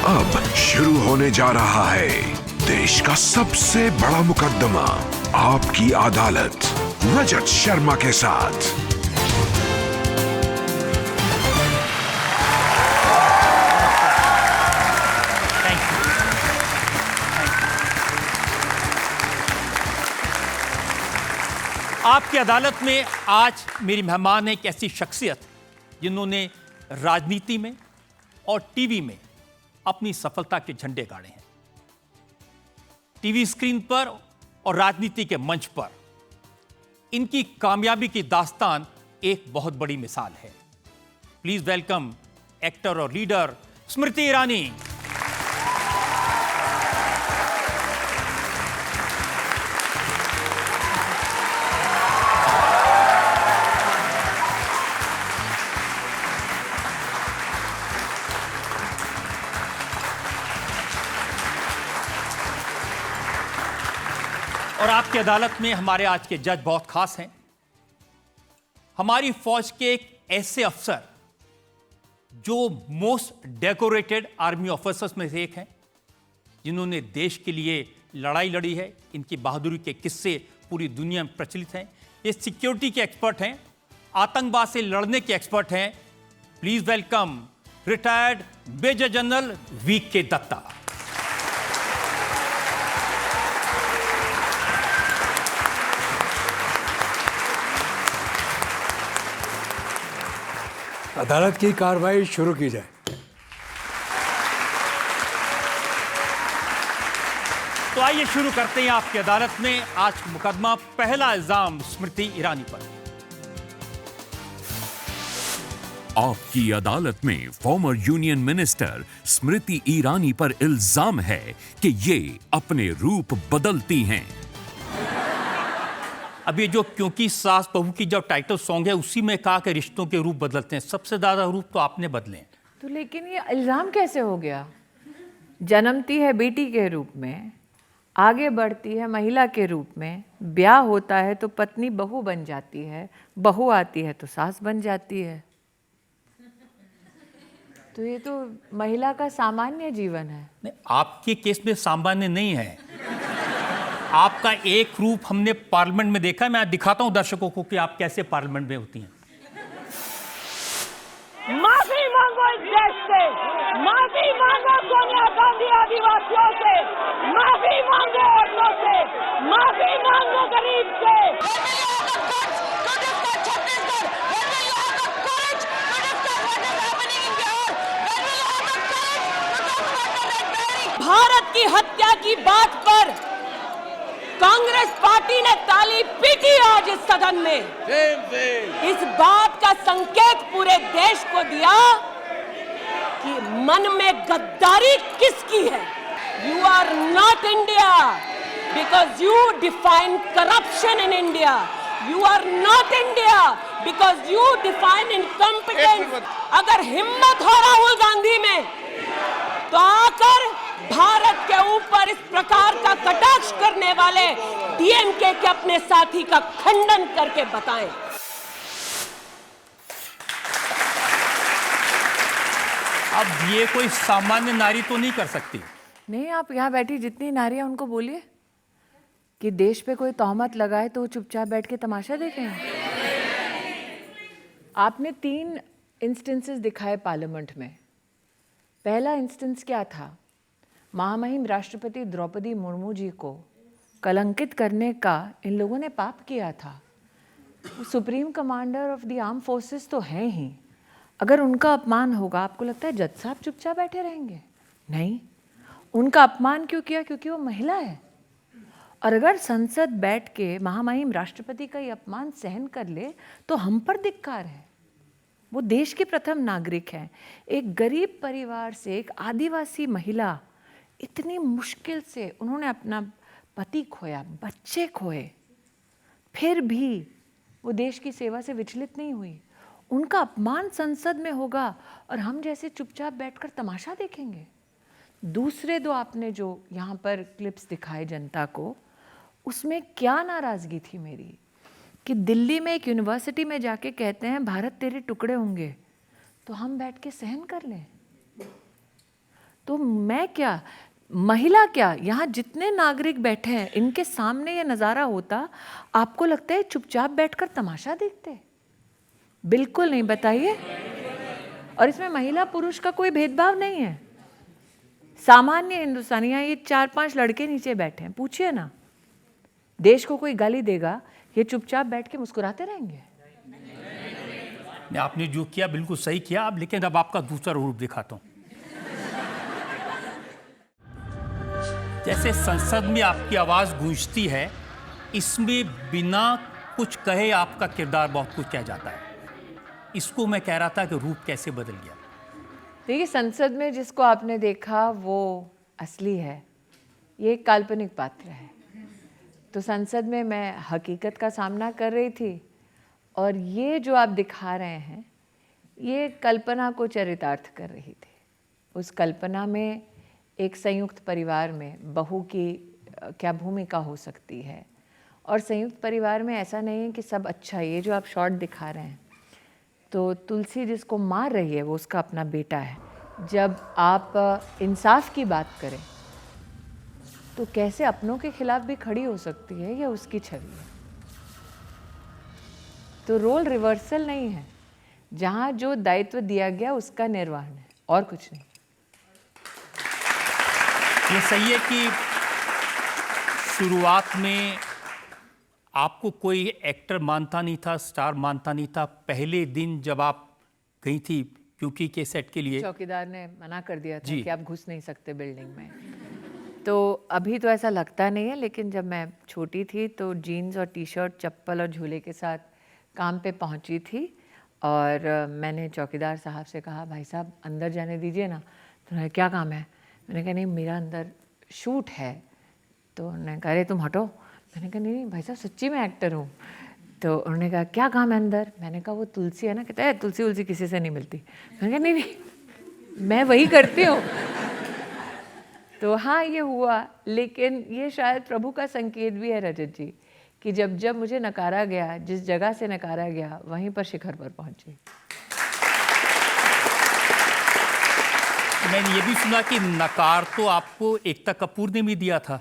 अब शुरू होने जा रहा है देश का सबसे बड़ा मुकदमा, आपकी अदालत, रजत शर्मा के साथ। आपकी अदालत में आज मेरी मेहमान है एक ऐसी शख्सियत जिन्होंने राजनीति में और टीवी में अपनी सफलता के झंडे गाड़े हैं। टीवी स्क्रीन पर और राजनीति के मंच पर इनकी कामयाबी की दास्तान एक बहुत बड़ी मिसाल है। प्लीज वेलकम एक्टर और लीडर स्मृति ईरानी। और आपकी अदालत में हमारे आज के जज बहुत खास हैं। हमारी फौज के एक ऐसे अफसर जो मोस्ट डेकोरेटेड आर्मी ऑफिसर्स में से एक हैं, जिन्होंने देश के लिए लड़ाई लड़ी है। इनकी बहादुरी के किस्से पूरी दुनिया में प्रचलित हैं। ये सिक्योरिटी के एक्सपर्ट हैं, आतंकवाद से लड़ने के एक्सपर्ट हैं। Please welcome retired major general V K. Datta. अदालत की कार्रवाई शुरू की जाए। तो आइए शुरू करते हैं आपकी अदालत में आज मुकदमा। पहला इल्जाम स्मृति ईरानी पर। आपकी अदालत में former union minister Smriti Irani पर इल्जाम है कि ये अपने रूप बदलती हैं। अब ये जो क्योंकि सास बहू की जो टाइटल सॉन्ग है उसी में कहा कि रिश्तों के रूप बदलते हैं। सबसे ज्यादा रूप तो आपने बदले हैं। तो लेकिन ये इल्जाम कैसे हो गया? जन्मती है बेटी के रूप में, आगे बढ़ती है महिला के रूप में, ब्याह होता है तो पत्नी बहू बन जाती है, बहू आती है तो सास बन जाती है। तो ये तो महिला का सामान्य जीवन है। नहीं, आपके केस में सामान्य नहीं है। आपका एक रूप हमने पार्लियामेंट में देखा है। मैं दिखाता हूं दर्शकों को कि आप कैसे पार्लियामेंट में होती हैं। माफी मांगो इस देश से, माफी मांगो सोनिया गांधी आदिवासियों से, माफी मांगो औरतों से, माफी मांगो गरीब से। भारत की हत्या की बात पर कांग्रेस पार्टी ने ताली पीटी आज इस सदन में। इस बात का संकेत पूरे देश को दिया कि मन में गद्दारी किसकी है। You are not India because you define corruption in India. You are not India because you define incompetence. अगर हिम्मत हो राहुल गांधी में तो आकर भारत के ऊपर इस प्रकार का कटाक्ष करने वाले डीएमके के अपने साथी का खंडन करके बताएं। अब ये कोई सामान्य नारी तो नहीं कर सकती। नहीं, आप यहाँ बैठी जितनी नारियां उनको बोलिए कि देश पे कोई तोहमत लगाए तो वो चुपचाप बैठ के तमाशा देखें। आपने 3 इंस्टेंसेस दिखाए पार्लियामेंट में। पहला इंस्टेंस क्या था? महामहिम राष्ट्रपति द्रौपदी मुर्मू जी को कलंकित करने का इन लोगों ने पाप किया था। वो supreme commander of the arm forces तो हैं ही। अगर उनका अपमान होगा, आपको लगता है जज साहब चुपचाप बैठे रहेंगे? नहीं, उनका अपमान क्यों किया? क्योंकि वो महिला है। और अगर संसद बैठ के महामहिम राष्ट्रपति का ये अपमान सहन कर ले तो हम पर धिक्कार है। वो देश की प्रथम नागरिक हैं। एक गरीब परिवार से एक आदिवासी महिला, इतनी मुश्किल से उन्होंने अपना पति खोया, बच्चे खोए, फिर भी वो देश की सेवा से विचलित नहीं हुई। उनका अपमान संसद में होगा और हम जैसे चुपचाप बैठकर तमाशा देखेंगे। दूसरे 2 आपने जो यहाँ पर क्लिप्स दिखाए जनता को, उसमें क्या नाराज़गी थी मेरी कि दिल्ली में एक यूनिवर्सिटी में जाके कहते हैं भारत तेरे टुकड़े होंगे, तो हम बैठ के सहन कर लें। तो मैं क्या, महिला क्या, यहाँ जितने नागरिक बैठे हैं इनके सामने ये नज़ारा होता, आपको लगता है चुपचाप बैठकर तमाशा देखते? बिल्कुल नहीं, बताइए। और इसमें महिला पुरुष का कोई भेदभाव नहीं है। सामान्य हिंदुस्तानी, यहाँ ये 4-5 लड़के नीचे बैठे हैं, पूछिए ना, देश को कोई गाली देगा, ये चुपचाप बैठ के मुस्कुराते रहेंगे? आपने जो किया बिल्कुल सही किया। अब लेकिन अब आपका दूसरा रूप दिखाता हूं। जैसे संसद में आपकी आवाज गूंजती है, इसमें बिना कुछ कहे आपका किरदार बहुत कुछ कह जाता है। इसको मैं कह रहा था कि रूप कैसे बदल गया। देखिए, संसद में जिसको आपने देखा वो असली है, ये एक काल्पनिक पात्र है। तो संसद में मैं हकीकत का सामना कर रही थी, और ये जो आप दिखा रहे हैं ये कल्पना को चरितार्थ कर रही थी। उस कल्पना में एक संयुक्त परिवार में बहू की क्या भूमिका हो सकती है, और संयुक्त परिवार में ऐसा नहीं है कि सब अच्छा है। ये जो आप शॉट दिखा रहे हैं, तो तुलसी जिसको मार रही है वो उसका अपना बेटा है। जब आप इंसाफ की बात करें तो कैसे अपनों के खिलाफ भी खड़ी हो सकती है, यह उसकी छवि है। तो रोल रिवर्सल नहीं है, जहाँ जो दायित्व दिया गया उसका निर्वहन है, और कुछ नहीं। ये सही है कि शुरुआत में आपको कोई एक्टर मानता नहीं था, स्टार मानता नहीं था। पहले दिन जब आप गई थी क्योंकि के सेट के लिए, चौकीदार ने मना कर दिया था जी। कि आप घुस नहीं सकते बिल्डिंग में। तो अभी तो ऐसा लगता नहीं है, लेकिन जब मैं छोटी थी तो जीन्स और टी-शर्ट, चप्पल और झूले के साथ काम पे पहुंची थी, और मैंने चौकीदार साहब से कहा, भाई साहब अंदर जाने दीजिए ना। तो उन्होंने, क्या काम है? मैंने कहा, नहीं मेरा अंदर शूट है। तो उन्होंने कहा, अरे तुम हटो। मैंने कहा, नहीं भाई साहब सच्ची मैं एक्टर हूँ। तो उन्होंने कहा, क्या काम है अंदर? मैंने कहा, वो तुलसी है ना। कहता है, तुलसी उलसी किसी से नहीं मिलती। मैंने कहा, नहीं मैं वही करती हूँ। तो हाँ, ये हुआ, लेकिन ये शायद प्रभु का संकेत भी है रजत जी, कि जब जब मुझे नकारा गया, जिस जगह से नकारा गया, वहीं पर शिखर पर पहुंची। मैंने ये भी सुना कि नकार तो आपको एकता कपूर ने भी दिया था।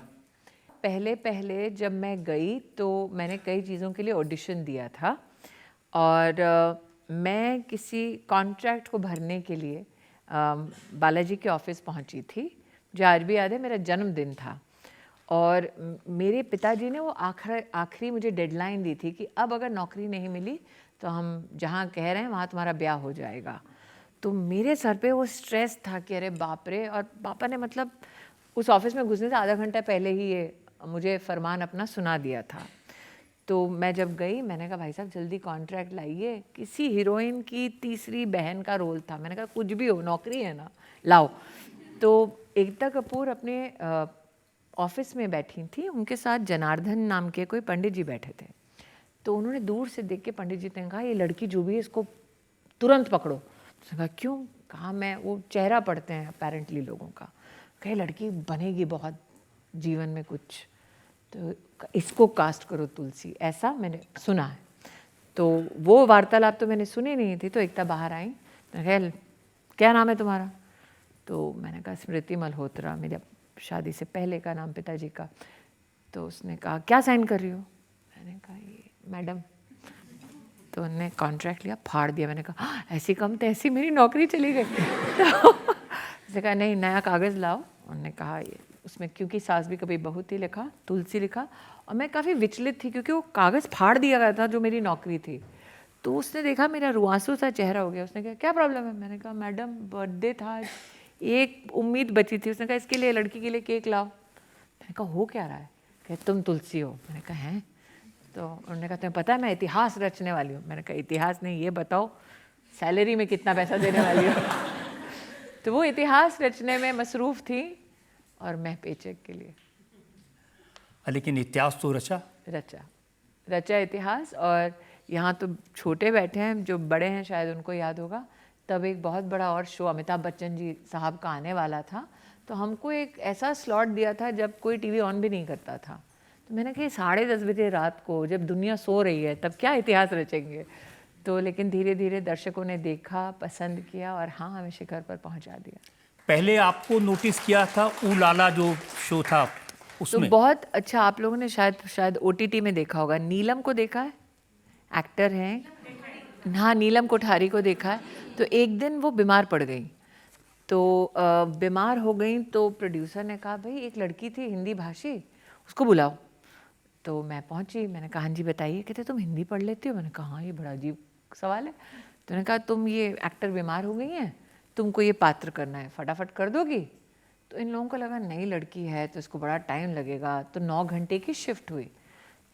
पहले जब मैं गई तो मैंने कई चीज़ों के लिए ऑडिशन दिया था, और मैं किसी कॉन्ट्रैक्ट को भरने के लिए बालाजी के ऑफिस पहुंची थी। मुझे आज भी याद है, मेरा जन्मदिन था, और मेरे पिताजी ने वो आखिरी मुझे डेडलाइन दी थी कि अब अगर नौकरी नहीं मिली तो हम जहाँ कह रहे हैं वहाँ तुम्हारा ब्याह हो जाएगा। तो मेरे सर पे वो स्ट्रेस था कि अरे बाप रे। और पापा ने मतलब उस ऑफिस में घुसने से आधा घंटा पहले ही ये मुझे फरमान अपना सुना दिया था। तो मैं जब गई, मैंने कहा, भाई साहब जल्दी कॉन्ट्रैक्ट लाइए। किसी हीरोइन की तीसरी बहन का रोल था। मैंने कहा, कुछ भी हो, नौकरी है ना, लाओ। तो एकता कपूर अपने ऑफिस में बैठी थी, उनके साथ जनार्दन नाम के कोई पंडित जी बैठे थे। तो उन्होंने दूर से देख के पंडित जी ने कहा, ये लड़की जो भी है इसको तुरंत पकड़ो। उसने कहा, क्यों? कहा, मैं वो चेहरा पढ़ते हैं अपेरेंटली लोगों का, कहे लड़की बनेगी बहुत जीवन में कुछ, तो इसको कास्ट करो तुलसी, ऐसा मैंने सुना है। तो वो वार्तालाप तो मैंने सुनी नहीं थी। तो एकता बाहर आई, तो कहा, क्या नाम है तुम्हारा? तो मैंने कहा, स्मृति मल्होत्रा, मेरे शादी से पहले का नाम पिताजी का। तो उसने कहा, क्या साइन कर रही हो? मैंने कहा, ये मैडम। तो उन्होंने कॉन्ट्रैक्ट लिया, फाड़ दिया। मैंने कहा, ऐसी कम तो ऐसी मेरी नौकरी चली गई। तो उसने कहा, नहीं नया कागज़ लाओ। उन्होंने कहा, ये उसमें क्योंकि सास भी कभी बहू थी लिखा, तुलसी लिखा, और मैं काफ़ी विचलित थी क्योंकि वो कागज़ फाड़ दिया गया था जो मेरी नौकरी थी। तो उसने देखा मेरा रुआंसू सा चेहरा हो गया। उसने कहा, क्या प्रॉब्लम है? मैंने कहा, मैडम बर्थडे था, एक उम्मीद बची थी। उसने कहा, इसके लिए, लड़की के लिए केक लाओ। मैंने कहा, हो क्या रहा है? कहा, तुम तुलसी हो। मैंने कहा, हैं? तो उन्होंने कहा, तुम्हें पता है मैं इतिहास रचने वाली हूँ। मैंने कहा, इतिहास नहीं, ये बताओ सैलरी में कितना पैसा देने वाली हो। तो वो इतिहास रचने में मसरूफ़ थी, और मैं पेचेक के लिए। लेकिन इतिहास तो रचा इतिहास। और यहाँ तो छोटे बैठे हैं, जो बड़े हैं शायद उनको याद होगा, तब एक बहुत बड़ा और शो अमिताभ बच्चन जी साहब का आने वाला था। तो हमको एक ऐसा स्लॉट दिया था जब कोई टीवी ऑन भी नहीं करता था। तो मैंने कहा, 10:30 बजे रात को जब दुनिया सो रही है तब क्या इतिहास रचेंगे? तो लेकिन धीरे धीरे दर्शकों ने देखा, पसंद किया, और हाँ, हमें शिखर पर पहुंचा दिया। पहले आपको नोटिस किया था उलाला जो शो था तो उसमें। बहुत अच्छा, आप लोगों ने शायद OTT में देखा होगा। नीलम को देखा है, एक्टर हैं। हाँ, नीलम कोठारी को देखा है। तो एक दिन वो बीमार पड़ गई, तो बीमार हो गई तो प्रोड्यूसर ने कहा भाई एक लड़की थी हिंदी भाषी, उसको बुलाओ। तो मैं पहुंची, मैंने कहा हाँ जी बताइए। कहते तुम हिंदी पढ़ लेती हो? मैंने कहा हाँ, ये बड़ा अजीब सवाल है। तो मैंने कहा तुम ये एक्टर बीमार हो गई हैं, तुमको ये पात्र करना है, फटाफट कर दोगी? तो इन लोगों को लगा नई लड़की है तो इसको बड़ा टाइम लगेगा। तो 9 घंटे की शिफ्ट हुई,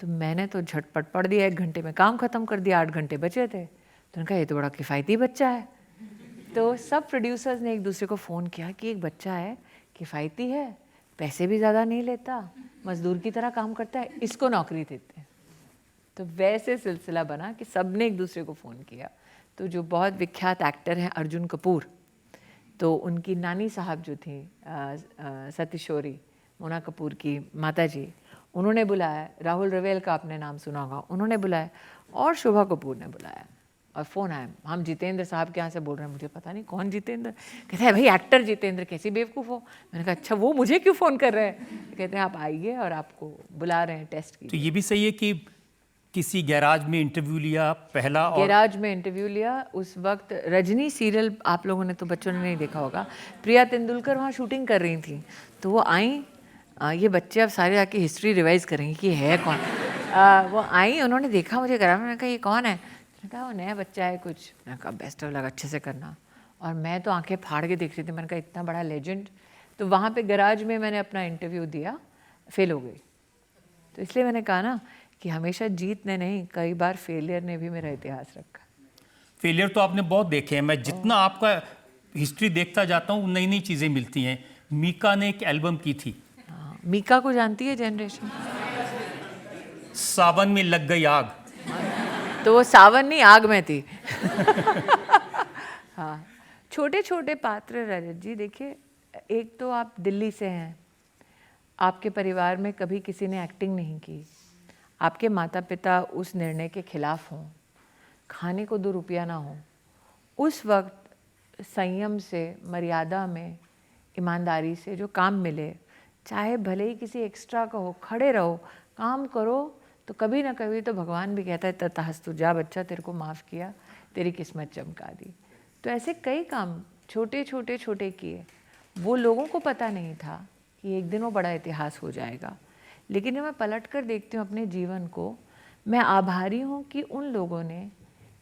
तो मैंने तो झटपट पढ़ दिया, 1 घंटे में काम खत्म कर दिया, 8 घंटे बचे थे। तो उन्होंने कहा ये तो बड़ा किफ़ायती बच्चा है। तो सब प्रोड्यूसर्स ने एक दूसरे को फ़ोन किया कि एक बच्चा है, किफ़ायती है, पैसे भी ज़्यादा नहीं लेता, मजदूर की तरह काम करता है, इसको नौकरी देते हैं। तो वैसे सिलसिला बना कि सब ने एक दूसरे को फ़ोन किया। तो जो बहुत विख्यात एक्टर हैं अर्जुन कपूर, तो उनकी नानी साहब जो थी सतीशोरी, मोना कपूर की माता जी, उन्होंने बुलाया। राहुल रवेल का आपने नाम सुना होगा, उन्होंने बुलाया। और शोभा कपूर ने बुलाया। और फ़ोन आया, हम जितेंद्र साहब के यहाँ से बोल रहे हैं। मुझे पता नहीं कौन जितेंद्र। कहते हैं भाई एक्टर जितेंद्र, कैसी बेवकूफ़ हो। मैंने कहा अच्छा वो मुझे क्यों फ़ोन कर रहे हैं? कहते हैं आप आइए और आपको बुला रहे हैं टेस्ट की। तो ये भी सही है कि किसी गैराज में इंटरव्यू लिया पहला, और गैराज में इंटरव्यू लिया। उस वक्त रजनी सीरियल आप लोगों ने तो बच्चों ने नहीं देखा होगा, प्रिया तेंदुलकर वहाँ शूटिंग कर रही थी। तो वो आई, ये बच्चे अब सारे आके हिस्ट्री रिवाइज करेंगे कि है कौन। वो आई, उन्होंने देखा मुझे गैराज में, कहा ये कौन है? मैंने कहा वो नया बच्चा है कुछ। मैंने कहा बेस्ट ऑफ लक, अच्छे से करना। और मैं तो आंखें फाड़ के देख रही थी, मैंने कहा इतना बड़ा लेजेंड। तो वहाँ पे गैराज में मैंने अपना इंटरव्यू दिया, फेल हो गई। तो इसलिए मैंने कहा ना कि हमेशा जीत ने नहीं, कई बार फेलियर ने भी मेरा इतिहास रखा। फेलियर तो आपने बहुत देखे हैं। मैं जितना आपका हिस्ट्री देखता जाता हूँ नई नई चीज़ें मिलती हैं। मीका ने एक एल्बम की थी, हाँ, मीका को जानती है जनरेशन? सावन में लग गई आग। तो वो सावन नहीं, आग में थी। हाँ, छोटे छोटे पात्र रजत जी। देखिए, एक तो आप दिल्ली से हैं, आपके परिवार में कभी किसी ने एक्टिंग नहीं की, आपके माता पिता उस निर्णय के खिलाफ हों, खाने को 2 रुपया ना हो, उस वक्त संयम से, मर्यादा में, ईमानदारी से जो काम मिले, चाहे भले ही किसी एक्स्ट्रा का हो, खड़े रहो, काम करो, तो कभी ना कभी तो भगवान भी कहता है तथास्तु, जा बच्चा, तेरे को माफ़ किया, तेरी किस्मत चमका दी। तो ऐसे कई काम छोटे छोटे छोटे किए। वो लोगों को पता नहीं था कि एक दिन वो बड़ा इतिहास हो जाएगा। लेकिन जब मैं पलट कर देखती हूँ अपने जीवन को, मैं आभारी हूँ कि उन लोगों ने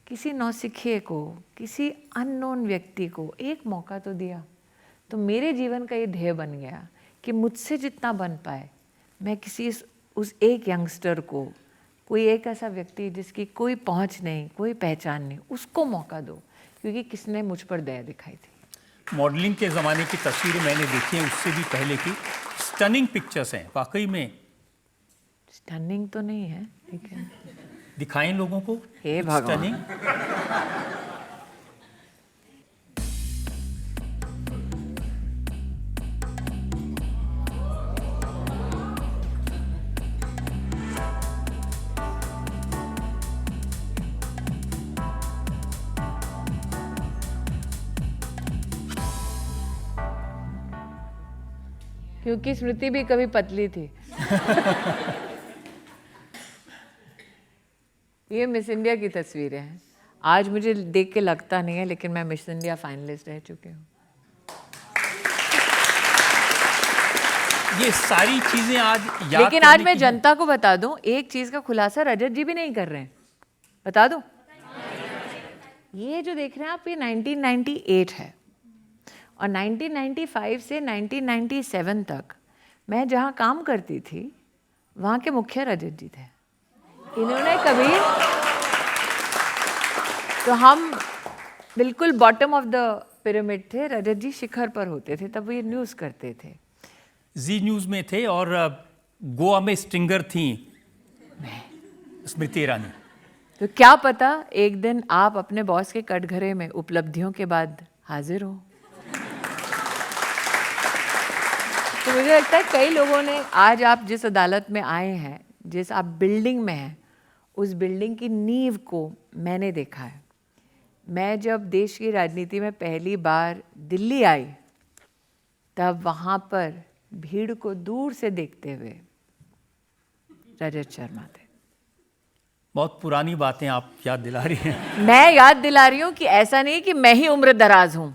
किसी नौसिखिए को, किसी अननोन व्यक्ति को एक मौका तो दिया। तो मेरे जीवन का ये ध्येय बन गया कि मुझसे जितना बन पाए मैं किसी उस एक यंगस्टर को, कोई एक ऐसा व्यक्ति जिसकी कोई पहुँच नहीं, कोई पहचान नहीं, उसको मौका दो, क्योंकि किसने मुझ पर दया दिखाई थी। मॉडलिंग के ज़माने की तस्वीरें मैंने देखी हैं, उससे भी पहले की। स्टनिंग पिक्चर्स हैं वाकई में। स्टनिंग तो नहीं है, ठीक है, दिखाएं लोगों को। हे भगवान। स्टनिंग। क्योंकि स्मृति भी कभी पतली थी। ये मिस इंडिया की तस्वीरें हैं। आज मुझे देख के लगता नहीं है, लेकिन मैं मिस इंडिया फाइनलिस्ट रह चुकी हूँ। ये सारी चीजें आज याद लेकिन आज करने मैं की- जनता को बता दूं, एक चीज का खुलासा रजत जी भी नहीं कर रहे हैं। बता दूं, ये जो देख रहे हैं आप, ये 1998 है। और 1995 से 1997 तक मैं जहाँ काम करती थी, वहाँ के मुखिया रजत जी थे। इन्होंने कभी, तो हम बिल्कुल बॉटम ऑफ द पिरामिड थे, रजत जी शिखर पर होते थे, तब ये न्यूज़ करते थे। जी न्यूज़ में थे, और गोवा में स्ट्रिंगर थी स्मृति ईरानी। तो क्या पता एक दिन आप अपने बॉस के कटघरे में उपलब्धियों के बाद हाजिर हो। तो मुझे लगता है कई लोगों ने, आज आप जिस अदालत में आए हैं, जिस आप बिल्डिंग में हैं, उस बिल्डिंग की नींव को मैंने देखा है। मैं जब देश की राजनीति में पहली बार दिल्ली आई, तब वहाँ पर भीड़ को दूर से देखते हुए रजत शर्मा थे। बहुत पुरानी बातें आप याद दिला रही हैं। मैं याद दिला रही हूँ कि ऐसा नहीं कि मैं ही उम्र दराज हूँ।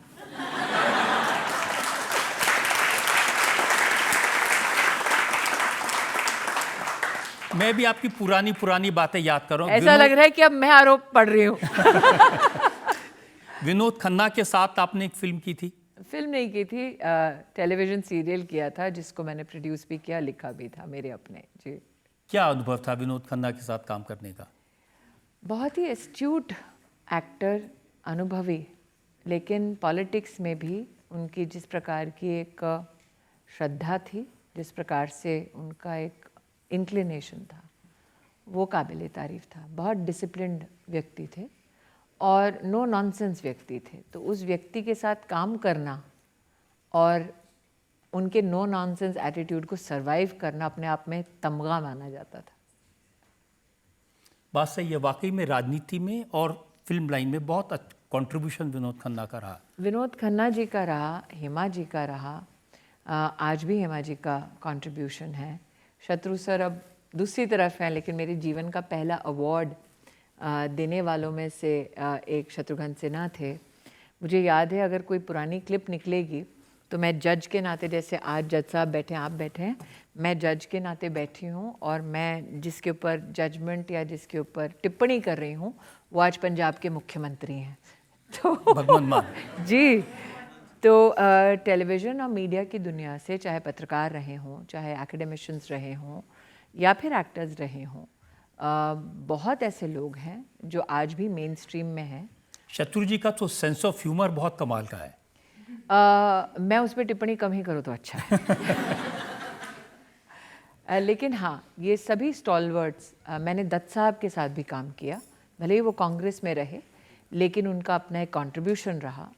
मैं भी आपकी पुरानी पुरानी बातें याद कर रहा हूँ। ऐसा लग रहा है कि अब मैं आरोप पढ़ रही हूँ। विनोद खन्ना के साथ आपने एक फिल्म की थी। फिल्म नहीं की थी, टेलीविजन सीरियल किया था जिसको मैंने प्रोड्यूस भी किया, लिखा भी था, मेरे अपने। जी, क्या अनुभव था विनोद खन्ना के साथ काम करने का? बहुत ही एस्ट्यूट एक्टर, अनुभवी, लेकिन पॉलिटिक्स में भी उनकी जिस प्रकार की एक श्रद्धा थी, जिस प्रकार से उनका एक इंक्लिनेशन था, वो काबिले तारीफ था। बहुत डिसिप्लिन्ड व्यक्ति थे और नो नॉनसेंस व्यक्ति थे। तो उस व्यक्ति के साथ काम करना और उनके नो नॉनसेंस एटीट्यूड को सरवाइव करना अपने आप में तमगा माना जाता था। बात सही है, वाकई में राजनीति में और फिल्म लाइन में बहुत कंट्रीब्यूशन विनोद खन्ना का रहा। विनोद खन्ना जी का रहा, हेमा जी का रहा, आज भी हेमा जी का कंट्रीब्यूशन है। शत्रु सर अब दूसरी तरफ हैं, लेकिन मेरे जीवन का पहला अवार्ड देने वालों में से एक शत्रुघ्न सिन्हा थे। मुझे याद है, अगर कोई पुरानी क्लिप निकलेगी तो मैं जज के नाते, जैसे आज जज साहब बैठे हैं, आप बैठे हैं, मैं जज के नाते बैठी हूँ और मैं जिसके ऊपर जजमेंट या जिसके ऊपर टिप्पणी कर रही हूँ वो आज पंजाब के मुख्यमंत्री हैं। तो भगवंत मान। जी, तो टेलीविज़न और मीडिया की दुनिया से, चाहे पत्रकार रहे हों, चाहे एकेडमिशियंस रहे हों या फिर एक्टर्स रहे हों, बहुत ऐसे लोग हैं जो आज भी मेन स्ट्रीम में हैं। शत्रु जी का तो सेंस ऑफ ह्यूमर बहुत कमाल का है। मैं उस पर टिप्पणी कम ही करूँ तो अच्छा है। लेकिन हाँ, ये सभी स्टॉलवर्ड्स, मैंने दत्त साहब के साथ भी काम किया, भले ही वो कांग्रेस में रहे, लेकिन उनका अपना एक कंट्रीब्यूशन रहा।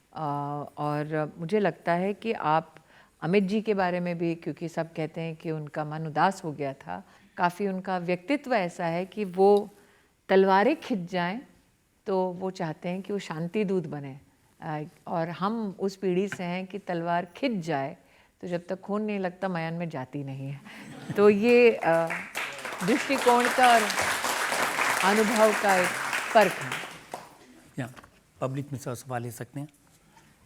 और मुझे लगता है कि आप अमित जी के बारे में भी, क्योंकि सब कहते हैं कि उनका मन उदास हो गया था, काफ़ी उनका व्यक्तित्व ऐसा है कि वो तलवारें खिंच जाएं तो वो चाहते हैं कि वो शांति दूत बने। और हम उस पीढ़ी से हैं कि तलवार खिंच जाए तो जब तक खून नहीं लगता मैदान में जाती नहीं है। तो ये दृष्टिकोण का और अनुभव का एक फर्क है। या पब्लिक में सवाल ले सकते हैं।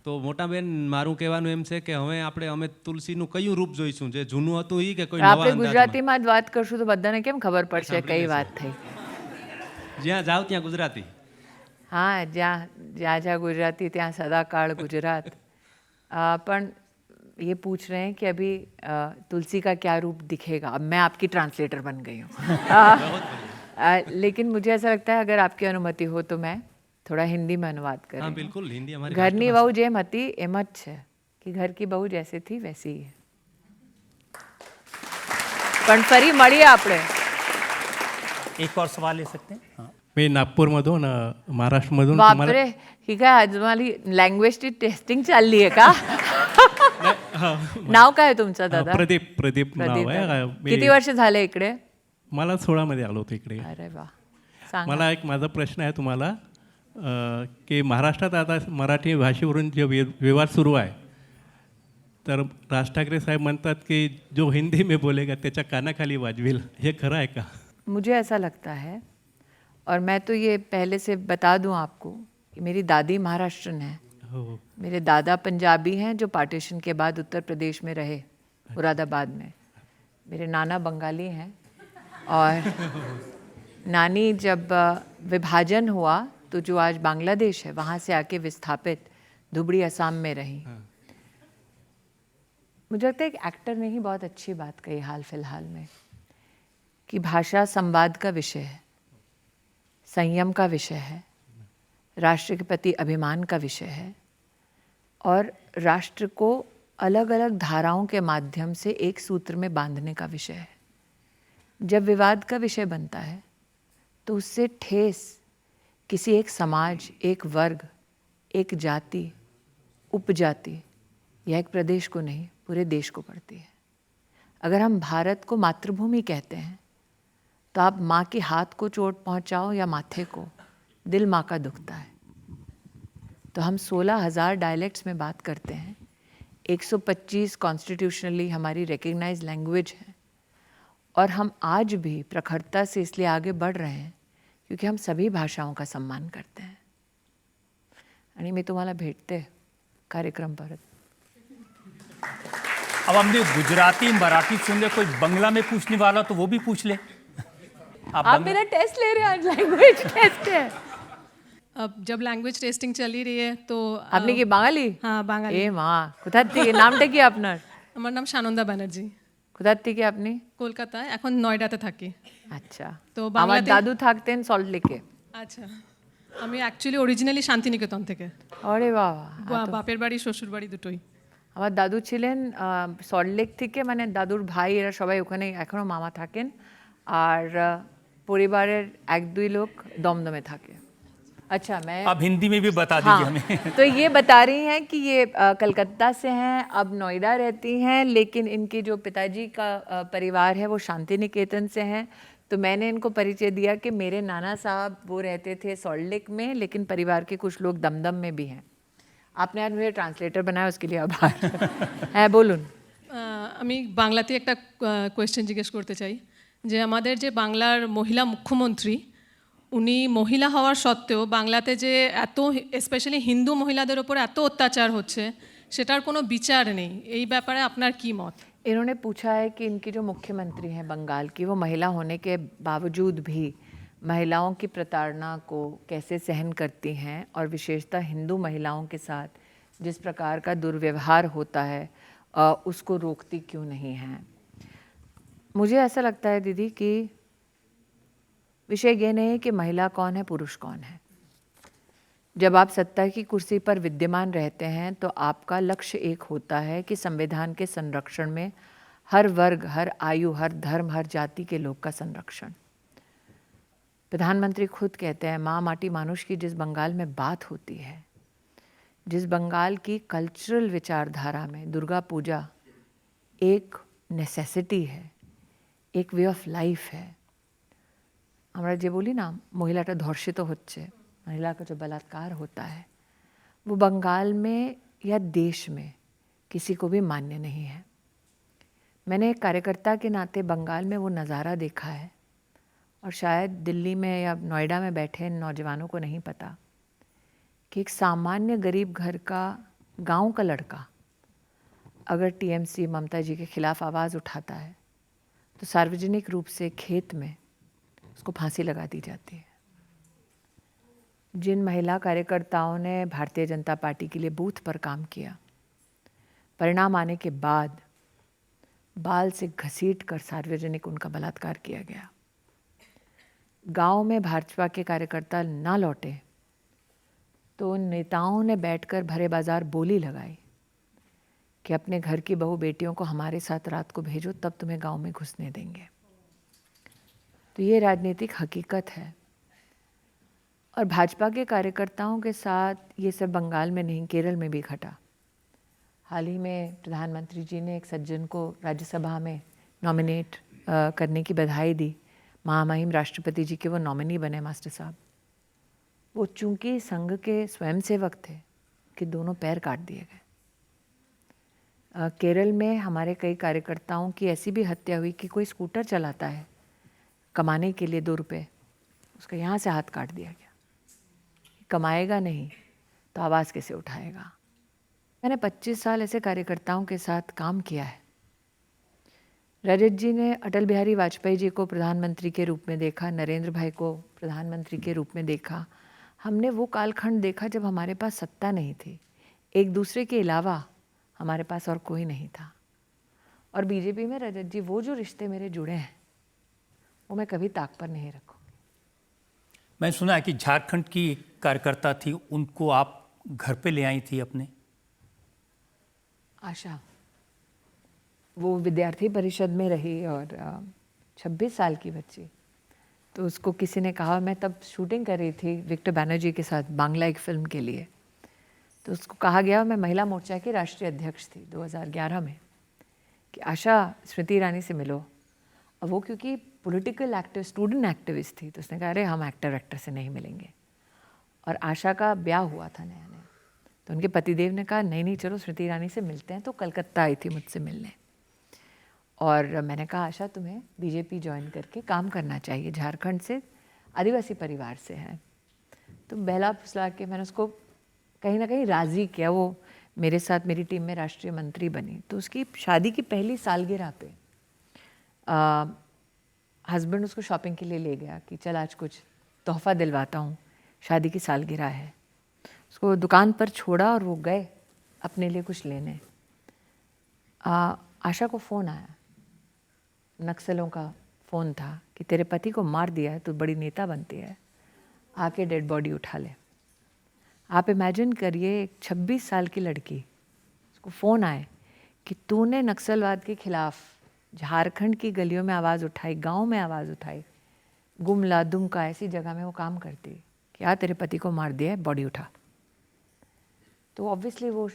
તો મોટા બેન મારું કહેવાનું એમ છે કે હવે અમે તુલસીનું કયું રૂપ જોઈશું, જે જૂનું હતું ઈ કે કોઈ નવા આપણે અંદાજમાં? ગુજરાતીમાં જ વાત કરશું તો બધાને કેમ ખબર પડશે કઈ વાત થઈ? જ્યાં જાઓ ત્યાં ગુજરાતી. हाँ, जहाँ गुजराती ત્યાં सदाकाल गुजरात। पण ये पूछ रहे हैं कि अभी तुलसी का क्या रूप दिखेगा। अब मैं आपकी ट्रांसलेटर बन गई हूँ। लेकिन मुझे ऐसा लगता है, अगर आपकी अनुमति हो तो मैं थोड़ा हिंदी में अनुवाद हाँ करूँ। बिल्कुल, हिंदी हमारी घरनी बहू जेम हती एम ज छे कि घर की बहू जैसे थी वैसी ही है। पण फरी મળીએ આપણે। एक और सवाल ले सकते हैं। हाँ। मी नागपूरमधून महाराष्ट्रमधून बापरे, ही काय आज मला लँग्वेजची टेस्टिंग चालली आहे का? नाव काय आहे तुमचं दादा? प्रदीप नाव प्रदीप आहे. दादा. मी किती वर्ष झाले इकडे? मला 16 मध्ये आलो होतो इकडे. अरे वा, सांगा. मला एक माझा प्रश्न आहे तुम्हाला, की महाराष्ट्रात आता मराठी भाषेवरून जे विवाद सुरू आहे, तर राज ठाकरे साहेब म्हणतात की जो हिंदी में बोलेगा त्याच्या कानाखाली वाजवेल, हे खरं आहे का? मुझे ऐसा लगता है, और मैं तो ये पहले से बता दूं आपको कि मेरी दादी महाराष्ट्रन है, हो. मेरे दादा पंजाबी हैं जो पार्टीशन के बाद उत्तर प्रदेश में रहे, मुरादाबाद में। मेरे नाना बंगाली हैं और नानी जब विभाजन हुआ तो जो आज बांग्लादेश है वहाँ से आके विस्थापित धुबड़ी असम में रही। मुझे लगता है एक एक्टर ने ही बहुत अच्छी बात कही हाल फिलहाल में कि भाषा संवाद का विषय है, संयम का विषय है, राष्ट्र के प्रति अभिमान का विषय है और राष्ट्र को अलग अलग धाराओं के माध्यम से एक सूत्र में बांधने का विषय है। जब विवाद का विषय बनता है तो उससे ठेस किसी एक समाज, एक वर्ग, एक जाति, उपजाति या एक प्रदेश को नहीं, पूरे देश को पड़ती है। अगर हम भारत को मातृभूमि कहते हैं तो आप माँ के हाथ को चोट पहुँचाओ या माथे को, दिल माँ का दुखता है। तो हम 16,000 डायलेक्ट्स में बात करते हैं, 125 कॉन्स्टिट्यूशनली हमारी रिकग्नाइज लैंग्वेज है और हम आज भी प्रखरता से इसलिए आगे बढ़ रहे हैं क्योंकि हम सभी भाषाओं का सम्मान करते हैं. आणि मी तुम्हाला भेटते कार्यक्रम परत. अब हमने गुजराती मराठी सुन ले, कोई बंगला में पूछने वाला तो वो भी पूछ ले. आप मेरा टेस्ट ले रहे हैं आज, लैंग्वेज टेस्ट है. अब जब लैंग्वेज टेस्टिंग चली रही है तो আপনি কি বাঙালি? হ্যাঁ বাঙালি. এ মা, কোথা থেকে? নামটা কি আপনার? আমার নাম সানন্দা ব্যানার্জি, কোথা থেকে আপনি? কলকাতায়, এখন নয়ডাতে থাকি. আচ্ছা, তো আমার বাংলাতে- দাদু থাকতেন সল্ট লেকে. আচ্ছা, আমি অ্যাকচুয়ালি অরিজিনালি শান্তিনিকেতন থেকে. আরে বাবা, বাপের বাড়ি শ্বশুর বাড়ি দুটোই. আমার দাদু ছিলেন সল্ট লেক থেকে, মানে দাদুর ভাই এরা সবাই ওখানে এখনো মামা থাকেন, আর পরিবারের 1-2 লোক দমদমে থাকে. अच्छा, मैं अब हिंदी में भी बता दीजिए हमें. तो ये बता रही हैं कि ये कलकत्ता से हैं, अब नोएडा रहती हैं, लेकिन इनके जो पिताजी का परिवार है वो शांति निकेतन से हैं. तो मैंने इनको परिचय दिया कि मेरे नाना साहब वो रहते थे सॉल्ट लेक में, लेकिन परिवार के कुछ लोग दमदम में भी हैं. आपने आज मुझे ट्रांसलेटर बनाया, उसके लिए आभार. হ্যাঁ বলুন. আমি বাংলাতে একটা কোয়েশ্চেন জিজ্ঞেস করতে চাই যে আমাদের যে বাংলার মহিলা মুখ্যমন্ত্রী, উনি মহিলা হওয়ার সত্ত্বেও বাংলাতে যে এত স্পেশালি হিন্দু মহিলাদের ওপর এত অত্যাচার হচ্ছে সেটার কোনো বিচার নেই, এই ব্যাপারে আপনার কি মত? इन्होंने पूछा है कि इनकी जो मुख्यमंत्री हैं बंगाल की, वो महिला होने के बावजूद भी महिलाओं की प्रताड़ना को कैसे सहन करती हैं और विशेषतः हिंदू महिलाओं के साथ जिस प्रकार का दुर्व्यवहार होता है उसको रोकती क्यों नहीं हैं. मुझे ऐसा लगता है दीदी कि विषय ये नहीं है कि महिला कौन है पुरुष कौन है. जब आप सत्ता की कुर्सी पर विद्यमान रहते हैं तो आपका लक्ष्य एक होता है कि संविधान के संरक्षण में हर वर्ग, हर आयु, हर धर्म, हर जाति के लोग का संरक्षण. प्रधानमंत्री खुद कहते हैं माँ माटी मानुष की जिस बंगाल में बात होती है, जिस बंगाल की कल्चरल विचारधारा में दुर्गा पूजा एक नेसेसिटी है, एक वे ऑफ लाइफ है. আমরা যে বলি না মহিলাটা ধর্ষিত হচ্ছে, महिला का जो बलात्कार होता है वो बंगाल में या देश में किसी को भी मान्य नहीं है. मैंने एक कार्यकर्ता के नाते बंगाल में वो नज़ारा देखा है और शायद दिल्ली में या नोएडा में बैठे नौजवानों को नहीं पता कि एक सामान्य गरीब घर का गांव का लड़का अगर टीएमसी ममता जी के खिलाफ आवाज़ उठाता है तो सार्वजनिक रूप से खेत में उसको फांसी लगा दी जाती है. जिन महिला कार्यकर्ताओं ने भारतीय जनता पार्टी के लिए बूथ पर काम किया, परिणाम आने के बाद बाल से घसीट कर सार्वजनिक उनका बलात्कार किया गया. गांव में भाजपा के कार्यकर्ता ना लौटे तो नेताओं ने बैठकर भरे बाजार बोली लगाई कि अपने घर की बहू बेटियों को हमारे साथ रात को भेजो, तब तुम्हें गांव में घुसने देंगे. तो ये राजनीतिक हकीकत है. और भाजपा के कार्यकर्ताओं के साथ ये सब बंगाल में नहीं, केरल में भी घटा. हाल ही में प्रधानमंत्री जी ने एक सज्जन को राज्यसभा में नॉमिनेट करने की बधाई दी. महामहिम राष्ट्रपति जी के वो नॉमिनी बने मास्टर साहब. वो चूंकि संघ के स्वयंसेवक थे कि दोनों पैर काट दिए गए. केरल में हमारे कई कार्यकर्ताओं की ऐसी भी हत्या हुई कि कोई स्कूटर चलाता है कमाने के लिए 2 रुपये, उसका यहाँ से हाथ काट दिया गया. कमाएगा नहीं तो आवाज़ कैसे उठाएगा. मैंने 25 साल ऐसे कार्यकर्ताओं के साथ काम किया है. रजत जी ने अटल बिहारी वाजपेयी जी को प्रधानमंत्री के रूप में देखा, नरेंद्र भाई को प्रधानमंत्री के रूप में देखा. हमने वो कालखंड देखा जब हमारे पास सत्ता नहीं थी, एक दूसरे के अलावा हमारे पास और कोई नहीं था. और बीजेपी में रजत जी वो जो रिश्ते मेरे जुड़े हैं वो मैं कभी ताक पर नहीं रखूँगी. मैंने सुना है कि झारखंड की एक कार्यकर्ता थी, उनको आप घर पे ले आई थी अपने. आशा, वो विद्यार्थी परिषद में रही और 26 साल की बच्ची. तो उसको किसी ने कहा, मैं तब शूटिंग कर रही थी विक्टर बैनर्जी के साथ बांग्ला एक फिल्म के लिए, तो उसको कहा गया, मैं महिला मोर्चा की राष्ट्रीय अध्यक्ष थी 2011 में, कि आशा स्मृति ईरानी से मिलो. और वो क्योंकि पॉलिटिकल एक्टिव स्टूडेंट एक्टिविस्ट थी तो उसने कहा अरे हम एक्टर से नहीं मिलेंगे. और आशा का ब्याह हुआ था नया नया, तो उनके पतिदेव ने कहा नहीं नहीं चलो स्मृति ईरानी से मिलते हैं। तो कलकत्ता आई थी मुझसे मिलने और मैंने कहा आशा तुम्हें बीजेपी ज्वाइन करके काम करना चाहिए, झारखंड से आदिवासी परिवार से है। तो बहला फुसला के मैंने उसको कहीं ना कहीं राज़ी किया। वो मेरे साथ मेरी टीम में राष्ट्रीय मंत्री बनी। तो उसकी शादी की पहली सालगिरह पे हस्बैंड उसको शॉपिंग के लिए ले गया कि चल आज कुछ तोहफा दिलवाता हूँ, शादी की सालगिरह है। उसको दुकान पर छोड़ा और वो गए अपने लिए कुछ लेने। आशा को फ़ोन आया, नक्सलों का फ़ोन था कि तेरे पति को मार दिया है, तो बड़ी नेता बनती है, आके डेड बॉडी उठा ले। आप इमेजिन करिए एक 26 साल की लड़की, उसको फ़ोन आए कि तूने नक्सलवाद के खिलाफ झारखंड की गलियों में आवाज़ उठाई, गांव में आवाज़ उठाई, गुमला दुमका ऐसी जगह में वो काम करती, क्या तेरे पति को मार दिया है, बॉडी उठा। तो ऑब्वियसली वो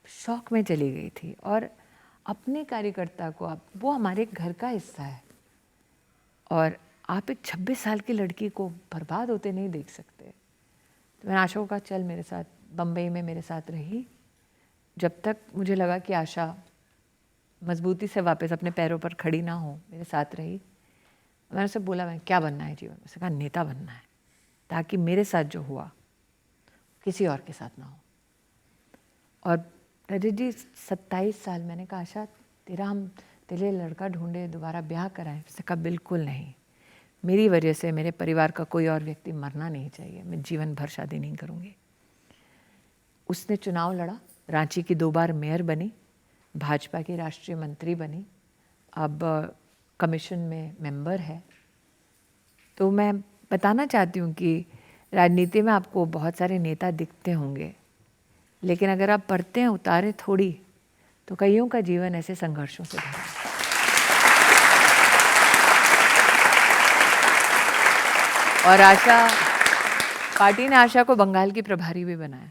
शौक में चली गई थी। और अपने कार्यकर्ता को आप, वो हमारे घर का हिस्सा है और आप एक 26 साल की लड़की को बर्बाद होते नहीं देख सकते। तो मैंने आशा को कहा चल मेरे साथ, बम्बई में मेरे साथ रही जब तक मुझे लगा कि आशा मजबूती से वापस अपने पैरों पर खड़ी ना हो, मेरे साथ रही। मैंने उससे बोला मैं क्या बनना है जीवन में? उसने कहा नेता बनना है, ताकि मेरे साथ जो हुआ किसी और के साथ ना हो। और रजत जी 27 साल, मैंने कहा आशा हम तेरे लड़का ढूंढे, दोबारा ब्याह कराएं? उसने कहा बिल्कुल नहीं, मेरी वजह से मेरे परिवार का कोई और व्यक्ति मरना नहीं चाहिए, मैं जीवन भर शादी नहीं करूँगी। उसने चुनाव लड़ा, रांची की 2 बार मेयर बनी, भाजपा की राष्ट्रीय मंत्री बनी, अब कमीशन में मेंबर है। तो मैं बताना चाहती हूँ कि राजनीति में आपको बहुत सारे नेता दिखते होंगे, लेकिन अगर आप पढ़ते हैं उतारे थोड़ी, तो कईयों का जीवन ऐसे संघर्षों से भरा है। और आशा, पार्टी ने आशा को बंगाल की प्रभारी भी बनाया।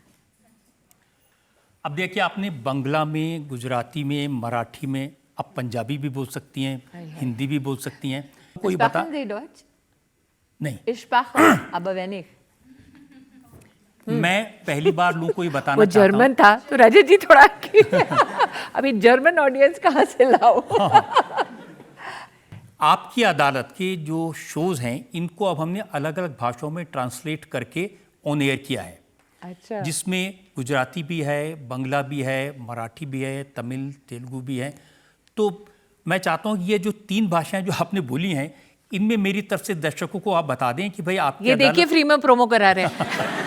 अब देखिए, आपने बांग्ला में, गुजराती में, मराठी में, अब पंजाबी भी बोल सकती हैं, हिंदी भी बोल सकती हैं। कोई बता नहीं, मैं पहली बार लोगों को ये बताना वो चाहता हूं। जर्मन था तो रजत जी थोड़ा अभी जर्मन ऑडियंस कहाँ से लाओ। आपकी अदालत के जो शोज हैं, इनको अब हमने अलग अलग भाषाओं में ट्रांसलेट करके ऑन एयर किया है। अच्छा। जिसमें गुजराती भी है, बांग्ला भी है, मराठी भी है, तमिल तेलुगु भी है। तो मैं चाहता हूँ ये जो 3 भाषाएं जो आपने बोली हैं, इनमें मेरी तरफ से दर्शकों को आप बता दें कि भाई आपकी ये देखिए फ्री में प्रोमो करा रहे हैं।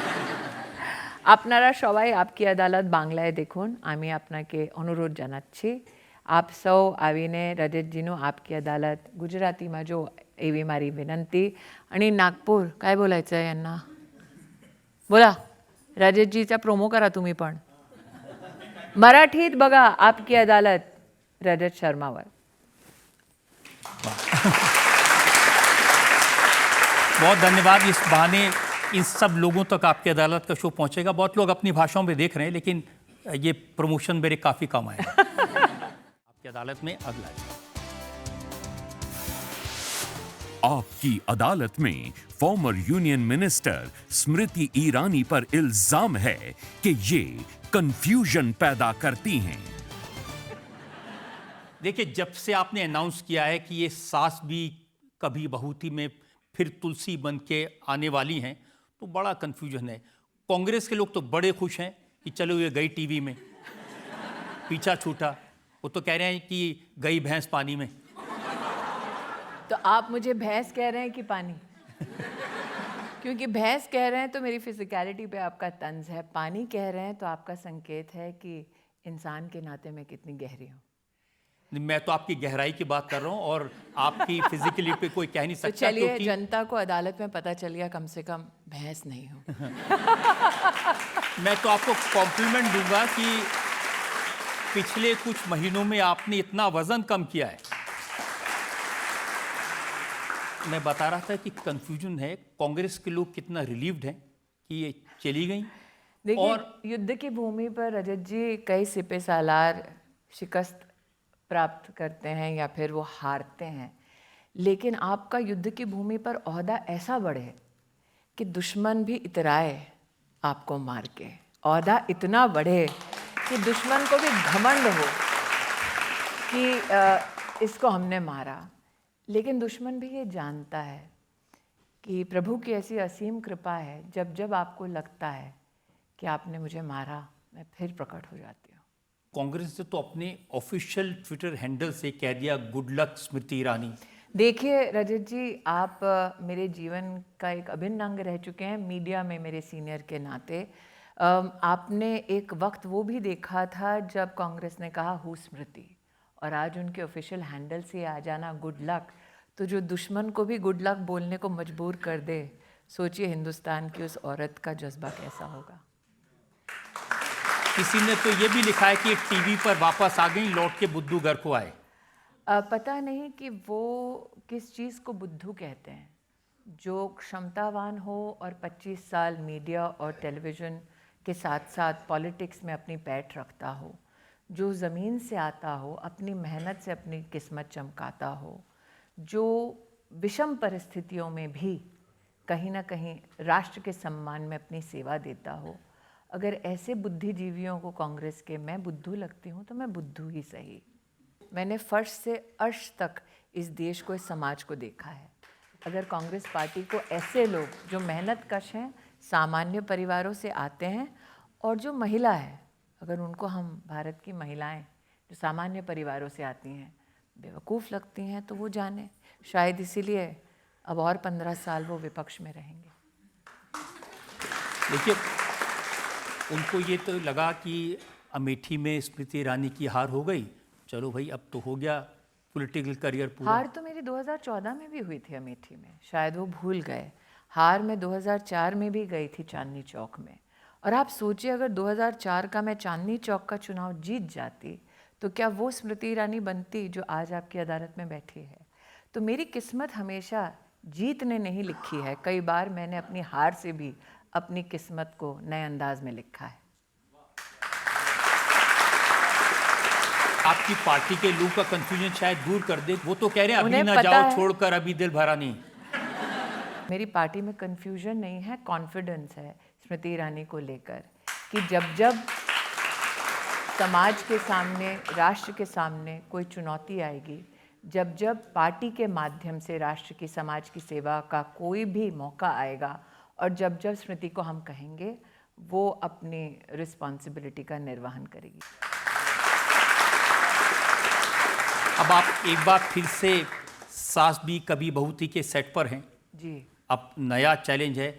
আপনারা সবাই आपकी अदालत बांग्लाয় দেখুন, আমি আপনাকে অনুরোধ জানাচ্ছি આપ સૌ આવીને રજતજીનું आपकी अदालत ગુજરાતીમાં જો એવી મારી વિનંતી। आणि नागपूर काय बोलायचं आहे यांना? बोला, रजतजीचा प्रोमो करा तुम्ही पण। मराठीत बघा आपकी अदालत रजत शर्मावर। बहुत धन्यवाद। इस बहाने इन सब लोगों तक आपकी अदालत का शो पहुंचेगा। बहुत लोग अपनी भाषाओं में देख रहे हैं, लेकिन ये प्रमोशन मेरे काफ़ी काम आएगा। आपकी अदालत में अगला आपकी अदालत में former union minister Smriti Irani पर इल्जाम है कि ये कंफ्यूजन पैदा करती हैं। देखिए, जब से आपने अनाउंस किया है कि ये सास भी कभी बहुती में फिर तुलसी बन के आने वाली हैं, तो बड़ा कंफ्यूजन है। कांग्रेस के लोग तो बड़े खुश हैं कि चलो ये गई टीवी में, पीछा छूटा। वो तो कह रहे हैं कि गई भैंस पानी में। तो आप मुझे भैंस कह रहे हैं कि पानी? क्योंकि भैंस कह रहे हैं तो मेरी फिजिकलिटी पे आपका तंज है, पानी कह रहे हैं तो आपका संकेत है कि इंसान के नाते में कितनी गहरी हूँ। मैं तो आपकी गहराई की बात कर रहा हूँ और आपकी फिजिकली पे कोई कह नहीं सकता। तो चलिए, जनता को अदालत में पता चल गया कम से कम भैंस नहीं हूँ। मैं तो आपको कॉम्प्लीमेंट दूंगा कि पिछले कुछ महीनों में आपने इतना वजन कम किया है। मैं बता रहा था कि कंफ्यूजन है, कांग्रेस के लोग कितना रिलीव्ड हैं कि ये चली गई। देखिए, और युद्ध की भूमि पर रजत जी कई सिपह सालार शिकस्त प्राप्त करते हैं या फिर वो हारते हैं, लेकिन आपका युद्ध की भूमि पर ओहदा ऐसा बढ़े कि दुश्मन भी इतराए आपको मार के। ओहदा इतना बढ़े कि दुश्मन को भी घमंड हो कि इसको हमने मारा। लेकिन दुश्मन भी ये जानता है कि प्रभु की ऐसी असीम कृपा है, जब जब आपको लगता है कि आपने मुझे मारा, मैं फिर प्रकट हो जाती हूँ। कांग्रेस ने तो अपने ऑफिशियल ट्विटर हैंडल से कह दिया गुड लक स्मृति ईरानी। देखिए रजत जी, आप मेरे जीवन का एक अभिन्न अंग रह चुके हैं, मीडिया में मेरे सीनियर के नाते। आपने एक वक्त वो भी देखा था जब कांग्रेस ने कहा हु स्मृति, और आज उनके ऑफिशियल हैंडल से आ जाना गुड लक, तो जो दुश्मन को भी गुड लक बोलने को मजबूर कर दे, सोचिए हिंदुस्तान की उस औरत का जज्बा कैसा होगा। किसी ने तो ये भी लिखा है कि टीवी पर वापस आ गई, लौट के बुद्धू घर को आए। पता नहीं कि वो किस चीज़ को बुद्धू कहते हैं। जो क्षमतावान हो और 25 साल मीडिया और टेलीविज़न के साथ साथ पॉलिटिक्स में अपनी पैठ रखता हो, जो ज़मीन से आता हो, अपनी मेहनत से अपनी किस्मत चमकाता हो, जो विषम परिस्थितियों में भी कहीं ना कहीं राष्ट्र के सम्मान में अपनी सेवा देता हो, अगर ऐसे बुद्धिजीवियों को कांग्रेस के मैं बुद्धू लगती हूँ तो मैं बुद्धू ही सही। मैंने फर्श से अर्श तक इस देश को, इस समाज को देखा है। अगर कांग्रेस पार्टी को ऐसे लोग जो मेहनत कश हैं, सामान्य परिवारों से आते हैं, और जो महिला है, अगर उनको हम भारत की महिलाएं जो सामान्य परिवारों से आती हैं बेवकूफ़ लगती हैं, तो वो जाने शायद इसीलिए अब और 15 साल वो विपक्ष में रहेंगे। देखिए, उनको ये तो लगा कि अमेठी में स्मृति ईरानी की हार हो गई, चलो भाई अब तो हो गया पॉलिटिकल करियर पूरा। हार तो मेरी 2014 में भी हुई थी अमेठी में, शायद वो भूल गए। हार मैं 2004 में भी गई थी चांदनी चौक में। और आप सोचिए, अगर 2004 का मैं चांदनी चौक का चुनाव जीत जाती तो क्या वो स्मृति ईरानी बनती जो आज आपकी अदालत में बैठी है। तो मेरी किस्मत हमेशा जीत ने नहीं लिखी है, कई बार मैंने अपनी हार से भी अपनी किस्मत को नए अंदाज में लिखा है। आपकी पार्टी के लोग का कंफ्यूजन शायद दूर कर दे, वो तो कह रहे हैं अभी ना पता जाओ है। छोड़कर, अभी दिल भरा नहीं। मेरी पार्टी में कंफ्यूजन नहीं है, कॉन्फिडेंस है स्मृति ईरानी को लेकर कि जब जब समाज के सामने, राष्ट्र के सामने कोई चुनौती आएगी, जब जब पार्टी के माध्यम से राष्ट्र की, समाज की सेवा का कोई भी मौका आएगा, और जब जब स्मृति को हम कहेंगे, वो अपनी रिस्पॉन्सिबिलिटी का निर्वहन करेगी। अब आप एक बार फिर से सास भी कभी बहू थी के सेट पर हैं जी। अब नया चैलेंज है।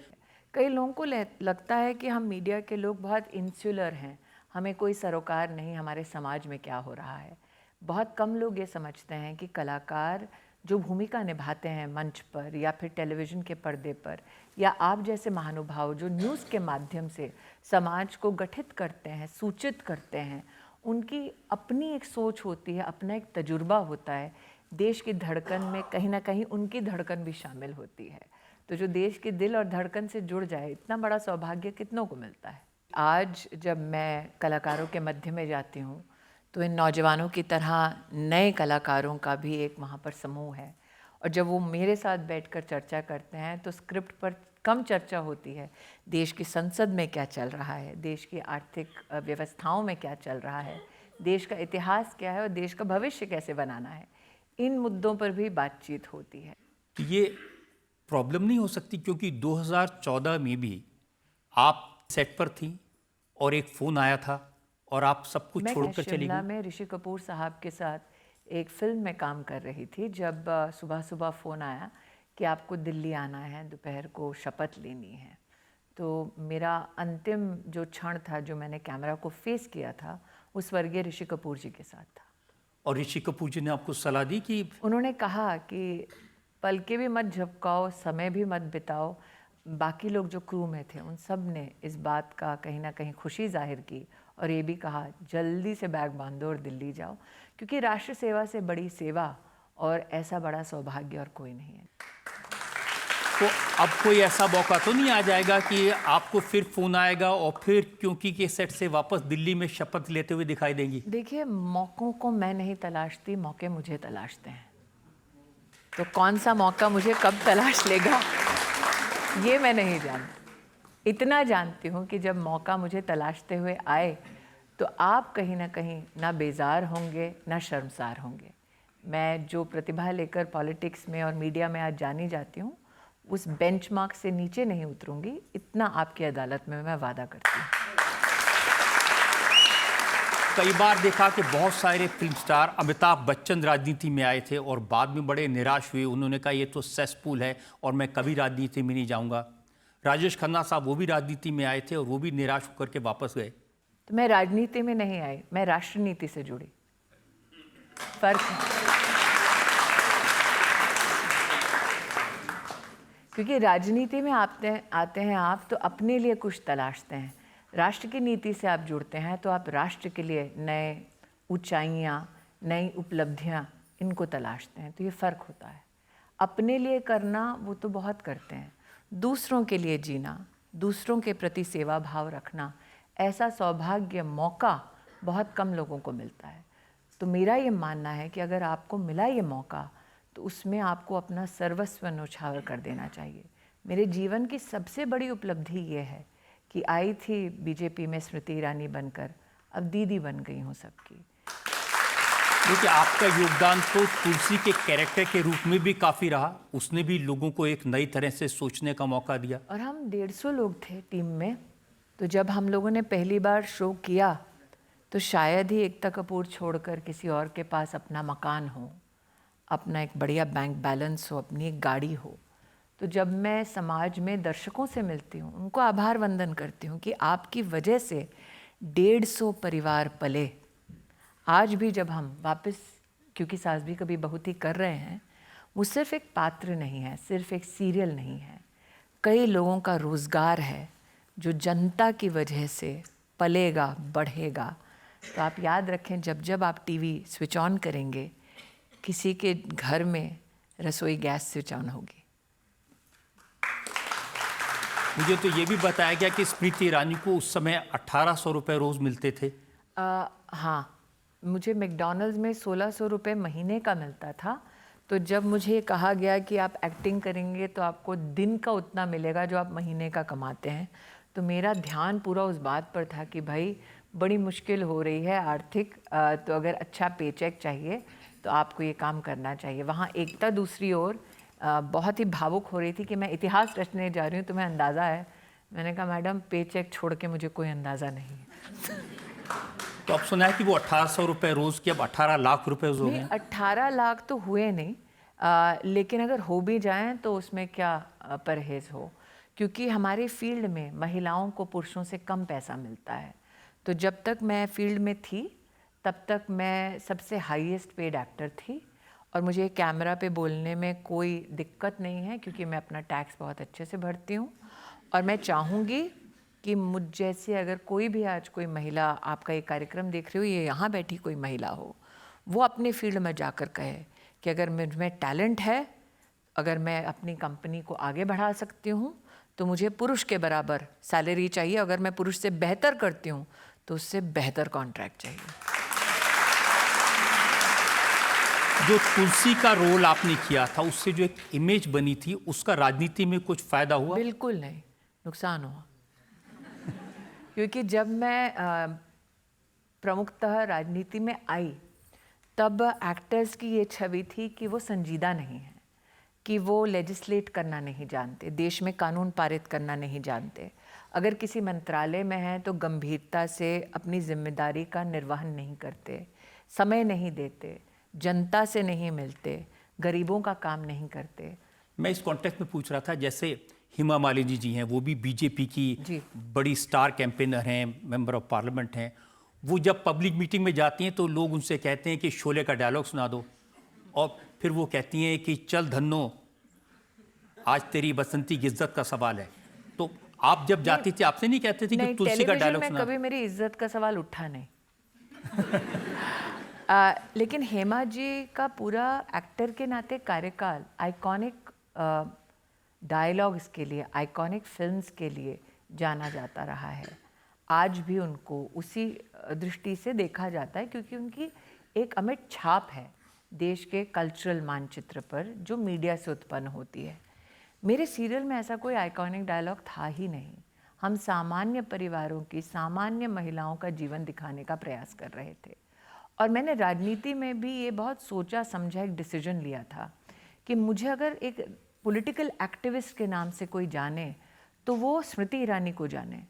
कई लोगों को लगता है कि हम मीडिया के लोग बहुत इंसुलर हैं, हमें कोई सरोकार नहीं हमारे समाज में क्या हो रहा है। बहुत कम लोग ये समझते हैं कि कलाकार जो भूमिका निभाते हैं मंच पर या फिर टेलीविज़न के पर्दे पर, या आप जैसे महानुभाव जो न्यूज़ के माध्यम से समाज को गठित करते हैं, सूचित करते हैं, उनकी अपनी एक सोच होती है, अपना एक तजुर्बा होता है। देश की धड़कन में कहीं ना कहीं उनकी धड़कन भी शामिल होती है। तो जो देश के दिल और धड़कन से जुड़ जाए, इतना बड़ा सौभाग्य कितनों को मिलता है। आज जब मैं कलाकारों के मध्य में जाती हूँ तो इन नौजवानों की तरह नए कलाकारों का भी एक वहाँ पर समूह है, और जब वो मेरे साथ बैठकर चर्चा करते हैं तो स्क्रिप्ट पर कम चर्चा होती है, देश की संसद में क्या चल रहा है, देश की आर्थिक व्यवस्थाओं में क्या चल रहा है, देश का इतिहास क्या है और देश का भविष्य कैसे बनाना है, इन मुद्दों पर भी बातचीत होती है। तो ये प्रॉब्लम नहीं हो सकती, क्योंकि 2014 में भी आप सेट पर थी और एक फ़ोन आया था और आप सब कुछ छोड़कर चली शिमला गई। में ऋषि कपूर साहब के साथ एक फिल्म में काम कर रही थी, जब सुबह सुबह फ़ोन आया कि आपको दिल्ली आना है, दोपहर को शपथ लेनी है। तो मेरा अंतिम जो क्षण था, जो मैंने कैमरा को फेस किया था, वो स्वर्गीय ऋषि कपूर जी के साथ था। और ऋषि कपूर जी ने आपको सलाह दी कि उन्होंने कहा कि पलके भी मत झपकाओ, समय भी मत बिताओ। बाकी लोग जो क्रू में थे उन सब ने इस बात का कहीं ना कहीं खुशी जाहिर की, और ये भी कहा जल्दी से बैग बांधो और दिल्ली जाओ, क्योंकि राष्ट्र सेवा से बड़ी सेवा और ऐसा बड़ा सौभाग्य और कोई नहीं है। तो अब कोई ऐसा मौका तो नहीं आ जाएगा कि आपको फिर फ़ोन आएगा और फिर क्योंकि के सेट से वापस दिल्ली में शपथ लेते हुए दिखाई देंगी? देखिए, मौक़ों को मैं नहीं तलाशती, मौके मुझे तलाशते हैं। तो कौन सा मौका मुझे कब तलाश लेगा ये मैं नहीं जानती। इतना जानती हूँ कि जब मौका मुझे तलाशते हुए आए तो आप कहीं ना कहीं ना बेजार होंगे ना शर्मसार होंगे। मैं जो प्रतिभा लेकर पॉलिटिक्स में और मीडिया में आज जानी जाती हूँ उस बेंचमार्क से नीचे नहीं उतरूंगी, इतना आपकी अदालत में मैं वादा करती हूँ। कई बार देखा कि बहुत सारे फिल्म स्टार, अमिताभ बच्चन राजनीति में आए थे और बाद में बड़े निराश हुए। उन्होंने कहा ये तो सेसपूल है और मैं कभी राजनीति में नहीं जाऊंगा। राजेश खन्ना साहब वो भी राजनीति में आए थे और वो भी निराश होकर के वापस गए। तो मैं राजनीति में नहीं आई, मैं राष्ट्रनीति से जुड़ी। फर्क है, क्योंकि राजनीति में आते हैं आप तो अपने लिए कुछ तलाशते हैं, राष्ट्र की नीति से आप जुड़ते हैं तो आप राष्ट्र के लिए नए ऊंचाइयाँ, नई उपलब्धियाँ इनको तलाशते हैं। तो ये फ़र्क होता है। अपने लिए करना वो तो बहुत करते हैं, दूसरों के लिए जीना, दूसरों के प्रति सेवा भाव रखना, ऐसा सौभाग्य, मौका बहुत कम लोगों को मिलता है। तो मेरा ये मानना है कि अगर आपको मिला ये मौका तो उसमें आपको अपना सर्वस्व न्यौछावर कर देना चाहिए। मेरे जीवन की सबसे बड़ी उपलब्धि ये है कि आई थी बीजेपी में स्मृति ईरानी बनकर, अब दीदी बन गई हूँ सबकी। देखिए, आपका योगदान तो तुलसी के कैरेक्टर के रूप में भी काफ़ी रहा। उसने भी लोगों को एक नई तरह से सोचने का मौका दिया। और हम 150 लोग थे टीम में, तो जब हम लोगों ने पहली बार शो किया तो शायद ही एकता कपूर छोड़कर किसी और के पास अपना मकान हो, अपना एक बढ़िया बैंक बैलेंस हो, अपनी एक गाड़ी हो। तो जब मैं समाज में दर्शकों से मिलती हूँ, उनको आभार वंदन करती हूँ कि आपकी वजह से 150 परिवार पले। आज भी जब हम वापस, क्योंकि सास भी कभी बहुत ही कर रहे हैं, वो सिर्फ एक पात्र नहीं है, सिर्फ एक सीरियल नहीं है, कई लोगों का रोज़गार है जो जनता की वजह से पलेगा, बढ़ेगा। तो आप याद रखें, जब जब आप टीवी स्विच ऑन करेंगे, किसी के घर में रसोई गैस स्विच ऑन होगी। मुझे तो ये भी बताया गया कि स्मृति ईरानी को उस समय 1800 रुपये रोज़ मिलते थे। हाँ, मुझे मैकडॉनल्ड्स में 1600 रुपये महीने का मिलता था। तो जब मुझे कहा गया कि आप एक्टिंग करेंगे तो आपको दिन का उतना मिलेगा जो आप महीने का कमाते हैं, तो मेरा ध्यान पूरा उस बात पर था कि भाई बड़ी मुश्किल हो रही है आर्थिक, तो अगर अच्छा पेचेक चाहिए तो आपको ये काम करना चाहिए। वहाँ एकता दूसरी ओर बहुत ही भावुक हो रही थी कि मैं इतिहास रचने जा रही हूँ, तुम्हें अंदाज़ा है। मैंने कहा मैडम, पेचेक छोड़ के मुझे कोई अंदाज़ा नहीं है। तो अब सुना है कि वो 1800 रुपये रोज़ की अब 18 लाख रुपए हो गए। 18 लाख तो हुए नहीं, लेकिन अगर हो भी जाएं तो उसमें क्या परहेज़ हो, क्योंकि हमारे फील्ड में महिलाओं को पुरुषों से कम पैसा मिलता है। तो जब तक मैं फील्ड में थी तब तक मैं सबसे हाईएस्ट पेड एक्टर थी और मुझे कैमरा पे बोलने में कोई दिक्कत नहीं है, क्योंकि मैं अपना टैक्स बहुत अच्छे से भरती हूँ। और मैं चाहूँगी कि मुझ जैसे अगर कोई भी आज कोई महिला, आपका ये कार्यक्रम देख रही हो, ये यहाँ बैठी कोई महिला हो, वो अपने फील्ड में जाकर कहे कि अगर मुझमें टैलेंट है, अगर मैं अपनी कंपनी को आगे बढ़ा सकती हूँ तो मुझे पुरुष के बराबर सैलरी चाहिए, अगर मैं पुरुष से बेहतर करती हूँ तो उससे बेहतर कॉन्ट्रैक्ट चाहिए। जो तुलसी का रोल आपने किया था, उससे जो एक इमेज बनी थी, उसका राजनीति में कुछ फायदा हुआ? बिल्कुल नहीं, नुकसान हुआ। क्योंकि जब मैं प्रमुखतः राजनीति में आई तब एक्टर्स की ये छवि थी कि वो संजीदा नहीं है, कि वो लेजिस्लेट करना नहीं जानते, देश में कानून पारित करना नहीं जानते, अगर किसी मंत्रालय में हैं तो गंभीरता से अपनी जिम्मेदारी का निर्वहन नहीं करते, समय नहीं देते, जनता से नहीं मिलते, गरीबों का काम नहीं करते। मैं इस कॉन्टेक्स्ट में पूछ रहा था, जैसे हेमा मालिनी जी हैं, वो भी बीजेपी की बड़ी स्टार कैंपेनर हैं, मेंबर ऑफ पार्लियामेंट हैं। वो जब पब्लिक मीटिंग में जाती हैं तो लोग उनसे कहते हैं कि शोले का डायलॉग सुना दो, और फिर वो कहती हैं कि चल धन्नो, आज तेरी बसंती की इज्जत का सवाल है। तो आप जब जाती थी आपसे नहीं कहते थे कि तुलसी का डायलॉग सुना? कभी मेरी इज्जत का सवाल उठा नहीं। लेकिन हेमा जी का पूरा एक्टर के नाते कार्यकाल आइकॉनिक डायलॉग्स के लिए, आइकॉनिक फिल्म्स के लिए जाना जाता रहा है। आज भी उनको उसी दृष्टि से देखा जाता है, क्योंकि उनकी एक अमिट छाप है देश के कल्चरल मानचित्र पर जो मीडिया से उत्पन्न होती है। मेरे सीरियल में ऐसा कोई आइकॉनिक डायलॉग था ही नहीं। हम सामान्य परिवारों की सामान्य महिलाओं का जीवन दिखाने का प्रयास कर रहे थे। और मैंने राजनीति में भी ये बहुत सोचा समझा एक डिसीजन लिया था कि मुझे अगर एक पॉलिटिकल एक्टिविस्ट के नाम से कोई जाने तो वो स्मृति ईरानी को जाने।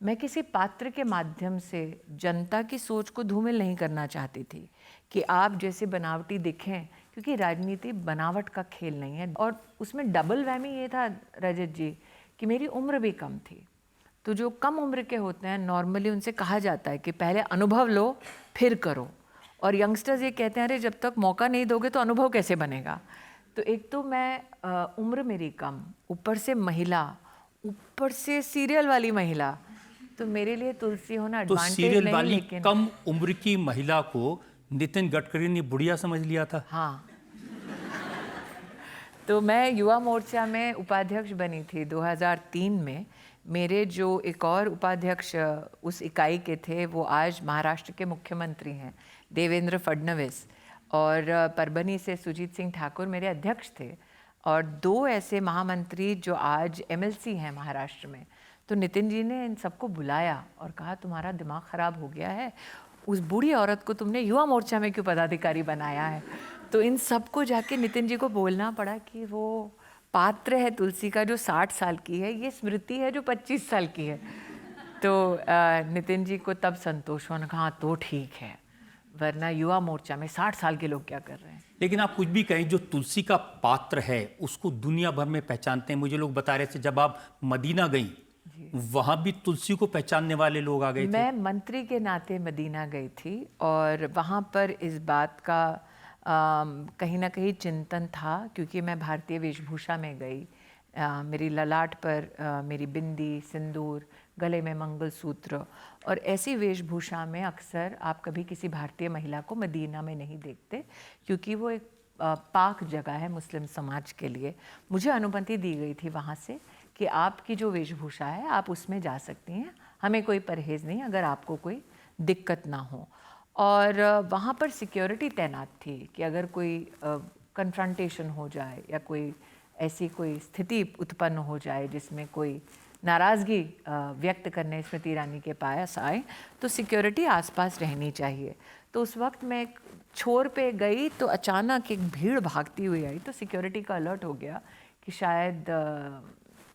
मैं किसी पात्र के माध्यम से जनता की सोच को धूमिल नहीं करना चाहती थी कि आप जैसे बनावटी दिखें, क्योंकि राजनीति बनावट का खेल नहीं है। और उसमें डबल वैमी ये था रजत जी कि मेरी उम्र भी कम थी। तो जो कम उम्र के होते हैं नॉर्मली उनसे कहा जाता है कि पहले अनुभव लो फिर करो, और यंगस्टर्स ये कहते हैं अरे जब तक मौका नहीं दोगे तो अनुभव कैसे बनेगा। तो एक तो मैं उम्र मेरी कम, ऊपर से महिला, ऊपर से सीरियल वाली महिला, तो मेरे लिए तुलसी होना तो एडवांटेज सीरियल नहीं। वाली लेकिन कम उम्र की महिला को नितिन गडकरी ने बुढ़िया समझ लिया था। हाँ, तो मैं युवा मोर्चा में उपाध्यक्ष बनी थी 2003 में। मेरे जो एक और उपाध्यक्ष उस इकाई के थे वो आज महाराष्ट्र के मुख्यमंत्री हैं, देवेंद्र फडणवीस, और परभनी से सुजीत सिंह ठाकुर मेरे अध्यक्ष थे, और 2 ऐसे महामंत्री जो आज MLC हैं महाराष्ट्र में। तो नितिन जी ने इन सबको बुलाया और कहा तुम्हारा दिमाग ख़राब हो गया है, उस बूढ़ी औरत को तुमने युवा मोर्चा में क्यों पदाधिकारी बनाया है। तो इन सबको जाके नितिन जी को बोलना पड़ा कि वो पात्र है तुलसी का जो 60 साल की है, ये स्मृति है जो 25 साल की है। तो नितिन जी को तब संतोष हुआ, कहा तो ठीक है, वरना युवा मोर्चा में 60 साल के लोग क्या कर रहे हैं। लेकिन आप कुछ भी कहें, जो तुलसी का पात्र है उसको दुनिया भर में पहचानते हैं। मुझे लोग बता रहे थे जब आप मदीना गई वहां भी तुलसी को पहचानने वाले लोग आ गए थे। मैं मंत्री के नाते मदीना गई थी और वहाँ पर इस बात का कहीं ना कहीं चिंतन था, क्योंकि मैं भारतीय वेशभूषा में गई। मेरी ललाट पर मेरी बिंदी, सिंदूर, गले में मंगलसूत्र, और ऐसी वेशभूषा में अक्सर आप कभी किसी भारतीय महिला को मदीना में नहीं देखते, क्योंकि वो एक पाक जगह है मुस्लिम समाज के लिए। मुझे अनुमति दी गई थी वहाँ से कि आपकी जो वेशभूषा है आप उसमें जा सकती हैं, हमें कोई परहेज़ नहीं, अगर आपको कोई दिक्कत ना हो। और वहाँ पर सिक्योरिटी तैनात थी कि अगर कोई कन्फ्रंटेशन हो जाए या कोई ऐसी कोई स्थिति उत्पन्न हो जाए जिसमें कोई नाराज़गी व्यक्त करने स्मृति ईरानी के पास आए, तो सिक्योरिटी आसपास रहनी चाहिए। तो उस वक्त मैं एक छोर पे गई तो अचानक एक भीड़ भागती हुई आई, तो सिक्योरिटी का अलर्ट हो गया कि शायद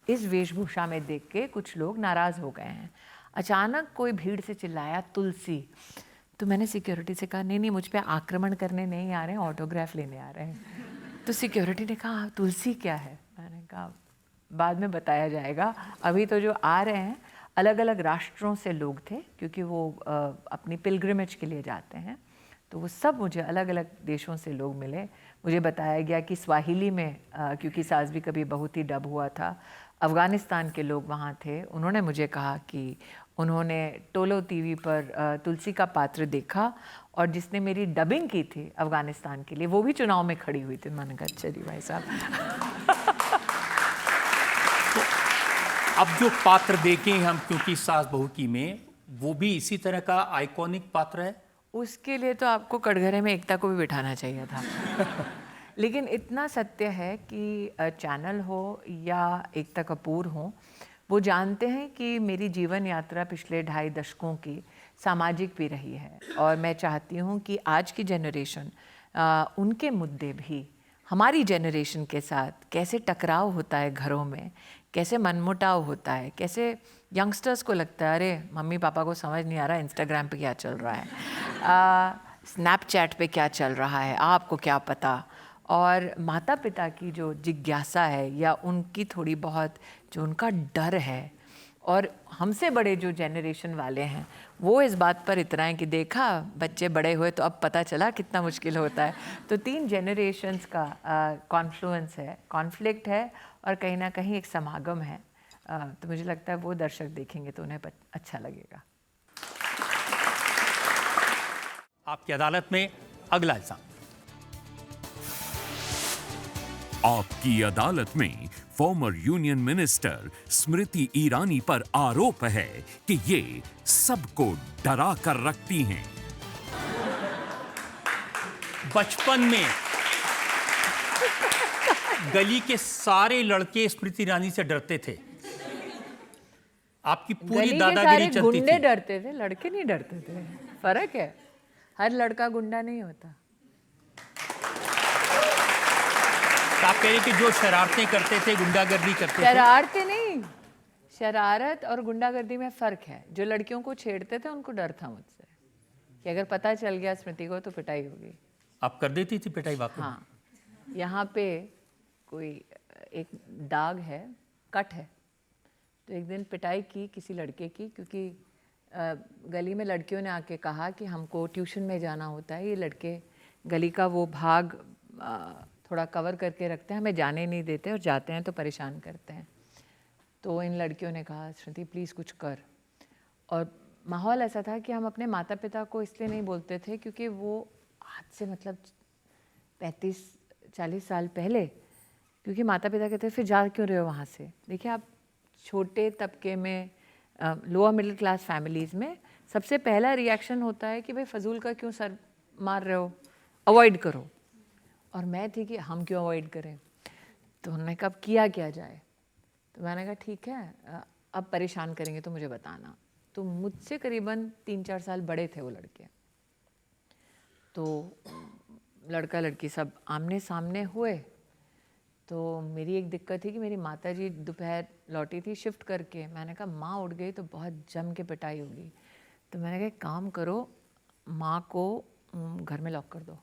इस वेशभूषा में देख के कुछ लोग नाराज़ हो गए हैं। अचानक कोई भीड़ से चिल्लाया तुलसी। तो मैंने सिक्योरिटी से कहा नहीं मुझ पे आक्रमण करने नहीं आ रहे हैं, ऑटोग्राफ लेने आ रहे हैं। तो सिक्योरिटी ने कहा तुलसी क्या है? मैंने कहा बाद में बताया जाएगा, अभी तो जो आ रहे हैं अलग अलग राष्ट्रों से लोग थे, क्योंकि वो अपनी पिलग्रिमेज के लिए जाते हैं। तो वो सब मुझे अलग अलग देशों से लोग मिले। मुझे बताया गया कि स्वाहिली में क्योंकि सास भी कभी बहुत ही डब हुआ था, अफ़गानिस्तान के लोग वहाँ थे। उन्होंने मुझे कहा कि उन्होंने टोलो टीवी पर तुलसी का पात्र देखा, और जिसने मेरी डबिंग की थी अफ़गानिस्तान के लिए वो भी चुनाव में खड़ी हुई थी। मैंने कहा अच्छा जी भाई साहब। अब जो पात्र देखें हम, क्योंकि सास बहू की में, वो भी इसी तरह का आइकॉनिक पात्र है। उसके लिए तो आपको कटघरे में एकता को भी बिठाना चाहिए था। लेकिन इतना सत्य है कि चैनल हो या एकता कपूर हो, वो जानते हैं कि मेरी जीवन यात्रा पिछले 2.5 दशकों की सामाजिक भी रही है, और मैं चाहती हूँ कि आज की जनरेशन उनके मुद्दे भी हमारी जनरेशन के साथ कैसे टकराव होता है घरों में, कैसे मनमुटाव होता है, कैसे यंगस्टर्स को लगता है अरे मम्मी पापा को समझ नहीं आ रहा इंस्टाग्राम पे क्या चल रहा है, स्नैपचैट पे क्या चल रहा है, आपको क्या पता। और माता पिता की जो जिज्ञासा है या उनकी थोड़ी बहुत जो उनका डर है, और हमसे बड़े जो जनरेशन वाले हैं वो इस बात पर इतराएं कि देखा बच्चे बड़े हुए तो अब पता चला कितना मुश्किल होता है। तो 3 जनरेशन्स का कॉन्फ्लुएंस है, कॉन्फ्लिक्ट है, और कहीं ना कहीं एक समागम है। तो मुझे लगता है वो दर्शक देखेंगे तो उन्हें अच्छा लगेगा। आपकी अदालत में अगला इल्जाम। आपकी अदालत में former union minister Smriti Irani पर आरोप है कि ये सबको डरा कर रखती हैं। बचपन में गली के सारे लड़के स्मृति ईरानी से डरते थे। आपकी पूरी गली के दादागिरी सारे चलती गुंडे थी। डरते थे, लड़के नहीं डरते थे। फर्क है, हर लड़का गुंडा नहीं होता। तो आप कह रहे हैं कि जो शरारतें करते थे, गुंडागर्दी करते थे, शरारतें नहीं, शरारत और गुंडागर्दी में फ़र्क है। जो लड़कियों को छेड़ते थे उनको डर था मुझसे कि अगर पता चल गया स्मृति को तो पिटाई होगी। आप कर देती थी पिटाई वाकई? हाँ, यहाँ पे कोई एक दाग है, कट है, तो एक दिन पिटाई की किसी लड़के की, क्योंकि गली में लड़कियों ने आके कहा कि हमको ट्यूशन में जाना होता है, ये लड़के गली का वो भाग थोड़ा कवर करके रखते हैं, हमें जाने नहीं देते और जाते हैं तो परेशान करते हैं। तो इन लड़कियों ने कहा स्मृति प्लीज़ कुछ कर। और माहौल ऐसा था कि हम अपने माता पिता को इसलिए नहीं बोलते थे क्योंकि वो आज से मतलब 35-40 साल पहले, क्योंकि माता पिता कहते फिर जा क्यों रहे हो वहाँ से। देखिए आप छोटे तबके में, लोअर मिडिल क्लास फैमिलीज़ में सबसे पहला रिएक्शन होता है कि भाई फजूल का क्यों सर मार रहे हो, अवॉइड करो। और मैं थी कि हम क्यों अवॉइड करें, तो उन्होंने कहा अब किया क्या जाए। तो मैंने कहा ठीक है, अब परेशान करेंगे तो मुझे बताना। तो मुझसे करीबन 3-4 साल बड़े थे वो लड़के। तो लड़का लड़की सब आमने सामने हुए। तो मेरी एक दिक्कत थी कि मेरी माताजी दोपहर लौटी थी शिफ्ट करके। मैंने कहा माँ उठ गई तो बहुत जम के पिटाई होगी, तो मैंने कहा एक काम करो, माँ को घर में लॉक कर दो।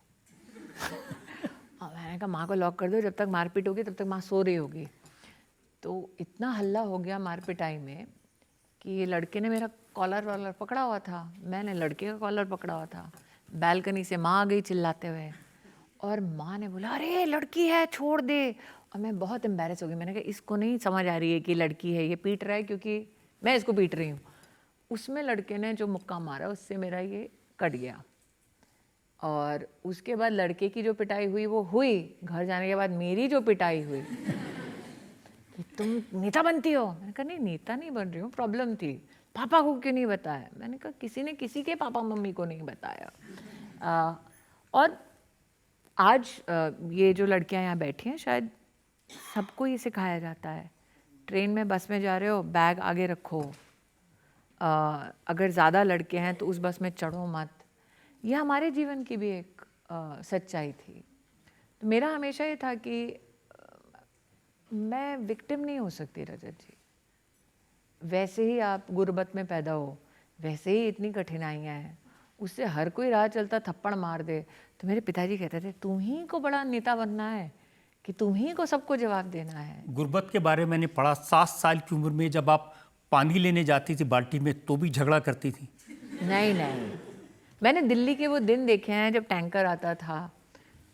मैंने कहा माँ को लॉक कर दो, जब तक मारपीट होगी तब तक माँ सो रही होगी। तो इतना हल्ला हो गया मारपिटाई में कि ये लड़के ने मेरा कॉलर वॉलर पकड़ा हुआ था, मैंने लड़के का कॉलर पकड़ा हुआ था। बैल्कनी से माँ आ गई चिल्लाते हुए, और माँ ने बोला अरे लड़की है छोड़ दे। और मैं बहुत एम्बैरेस हो गई। मैंने कहा इसको नहीं समझ आ रही है कि लड़की है, ये पीट रहा है क्योंकि मैं इसको पीट रही हूँ। उसमें लड़के ने जो मुक्का मारा उससे मेरा ये कट गया। और उसके बाद लड़के की जो पिटाई हुई वो हुई, घर जाने के बाद मेरी जो पिटाई हुई कि तुम नेता बनती हो। मैंने कहा नहीं नेता नहीं बन रही हूँ, प्रॉब्लम थी, पापा को क्यों नहीं बताया। मैंने कहा किसी ने किसी के पापा मम्मी को नहीं बताया। और आज ये जो लड़कियां यहाँ बैठी हैं शायद सबको ये सिखाया जाता है। ट्रेन में बस में जा रहे हो बैग आगे रखो, अगर ज़्यादा लड़के हैं तो उस बस में चढ़ो मत। यह हमारे जीवन की भी एक सच्चाई थी। तो मेरा हमेशा ये था कि मैं विक्टिम नहीं हो सकती रजत जी। वैसे ही आप गुर्बत में पैदा हो, वैसे ही इतनी कठिनाइयाँ हैं, उससे हर कोई राह चलता थप्पड़ मार दे। तो मेरे पिताजी कहते थे तुम ही को बड़ा नेता बनना है कि तुम ही को सबको जवाब देना है। गुर्बत के बारे में मैंने पढ़ा, 7 साल की उम्र में जब आप पानी लेने जाती थी बाल्टी में तो भी झगड़ा करती थी। नहीं, मैंने दिल्ली के वो दिन देखे हैं जब टैंकर आता था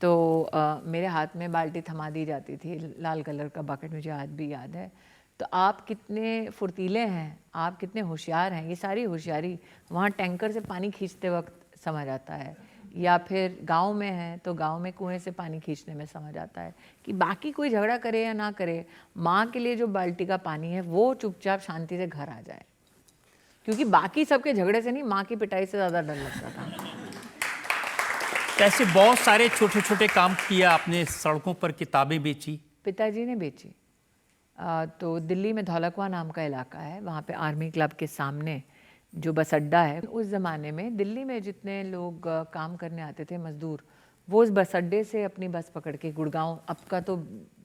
तो मेरे हाथ में बाल्टी थमा दी जाती थी, लाल कलर का बकेट, मुझे आज भी याद है। तो आप कितने फुर्तीले हैं, आप कितने होशियार हैं, ये सारी होशियारी वहाँ टैंकर से पानी खींचते वक्त समझ आता है। या फिर गांव में है तो गांव में कुएं से पानी खींचने में समझ आता है कि बाकी कोई झगड़ा करे या ना करे, माँ के लिए जो बाल्टी का पानी है वो चुपचाप शांति से घर आ जाए। क्योंकि बाकी सबके झगड़े से नहीं, माँ की पिटाई से ज़्यादा डर लगता था। ऐसे बहुत सारे छोटे छोटे काम किया आपने, सड़कों पर किताबें बेची? पिताजी ने बेची। तो दिल्ली में धौलकवा नाम का इलाका है, वहाँ पे आर्मी क्लब के सामने जो बस अड्डा है, उस ज़माने में दिल्ली में जितने लोग काम करने आते थे मज़दूर, वो उस बस अड्डे से अपनी बस पकड़ के गुड़गांव, अब का तो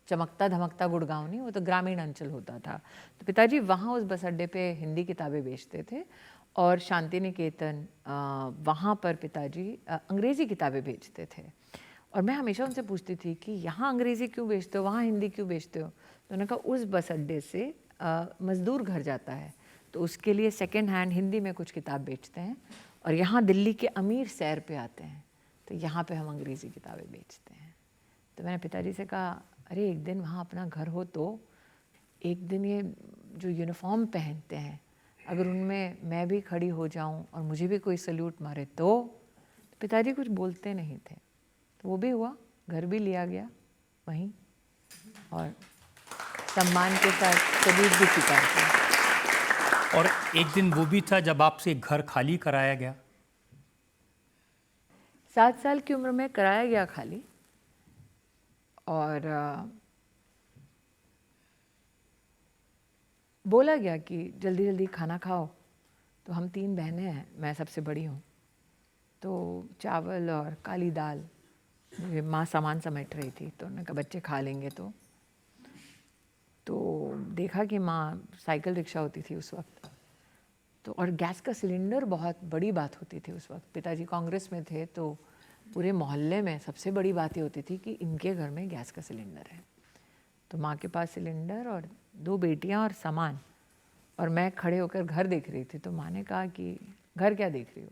चमकता धमकता गुड़गांव नहीं, वो तो ग्रामीण अंचल होता था। तो पिताजी वहाँ उस बस अड्डे पे हिंदी किताबें बेचते थे और शांति निकेतन वहाँ पर पिताजी अंग्रेज़ी किताबें बेचते थे। और मैं हमेशा उनसे पूछती थी कि यहाँ अंग्रेज़ी क्यों बेचते हो, वहाँ हिंदी क्यों बेचते हो। तो उन्होंने कहा उस बस अड्डे से मज़दूर घर जाता है तो उसके लिए सेकेंड हैंड हिंदी में कुछ किताब बेचते हैं, और यहाँ दिल्ली के अमीर सैर पे आते हैं तो यहाँ पे हम अंग्रेज़ी किताबें बेचते हैं। तो मैंने पिताजी से कहा अरे एक दिन वहाँ अपना घर हो तो एक दिन ये जो यूनिफॉर्म पहनते हैं अगर उनमें मैं भी खड़ी हो जाऊँ और मुझे भी कोई सल्यूट मारे तो पिताजी कुछ बोलते नहीं थे। तो वो भी हुआ, घर भी लिया गया वहीं और सम्मान के साथ सल्यूट भी स्वीकार किया। और एक दिन वो भी था जब आपसे घर खाली कराया गया। 7 साल की उम्र में कराया गया खाली, और बोला गया कि जल्दी जल्दी खाना खाओ। तो हम 3 बहनें हैं, मैं सबसे बड़ी हूँ, तो चावल और काली दाल मुझे माँ सामान समेट रही थी, तो उन्होंने कहा बच्चे खा लेंगे। तो देखा कि माँ साइकिल रिक्शा होती थी उस वक्त, तो और गैस का सिलेंडर बहुत बड़ी बात होती थी उस वक्त। पिताजी कांग्रेस में थे, तो पूरे मोहल्ले में सबसे बड़ी बात ये होती थी कि इनके घर में गैस का सिलेंडर है। तो माँ के पास सिलेंडर और 2 बेटियाँ और सामान, और मैं खड़े होकर घर देख रही थी। तो माँ ने कहा कि घर क्या देख रही हो,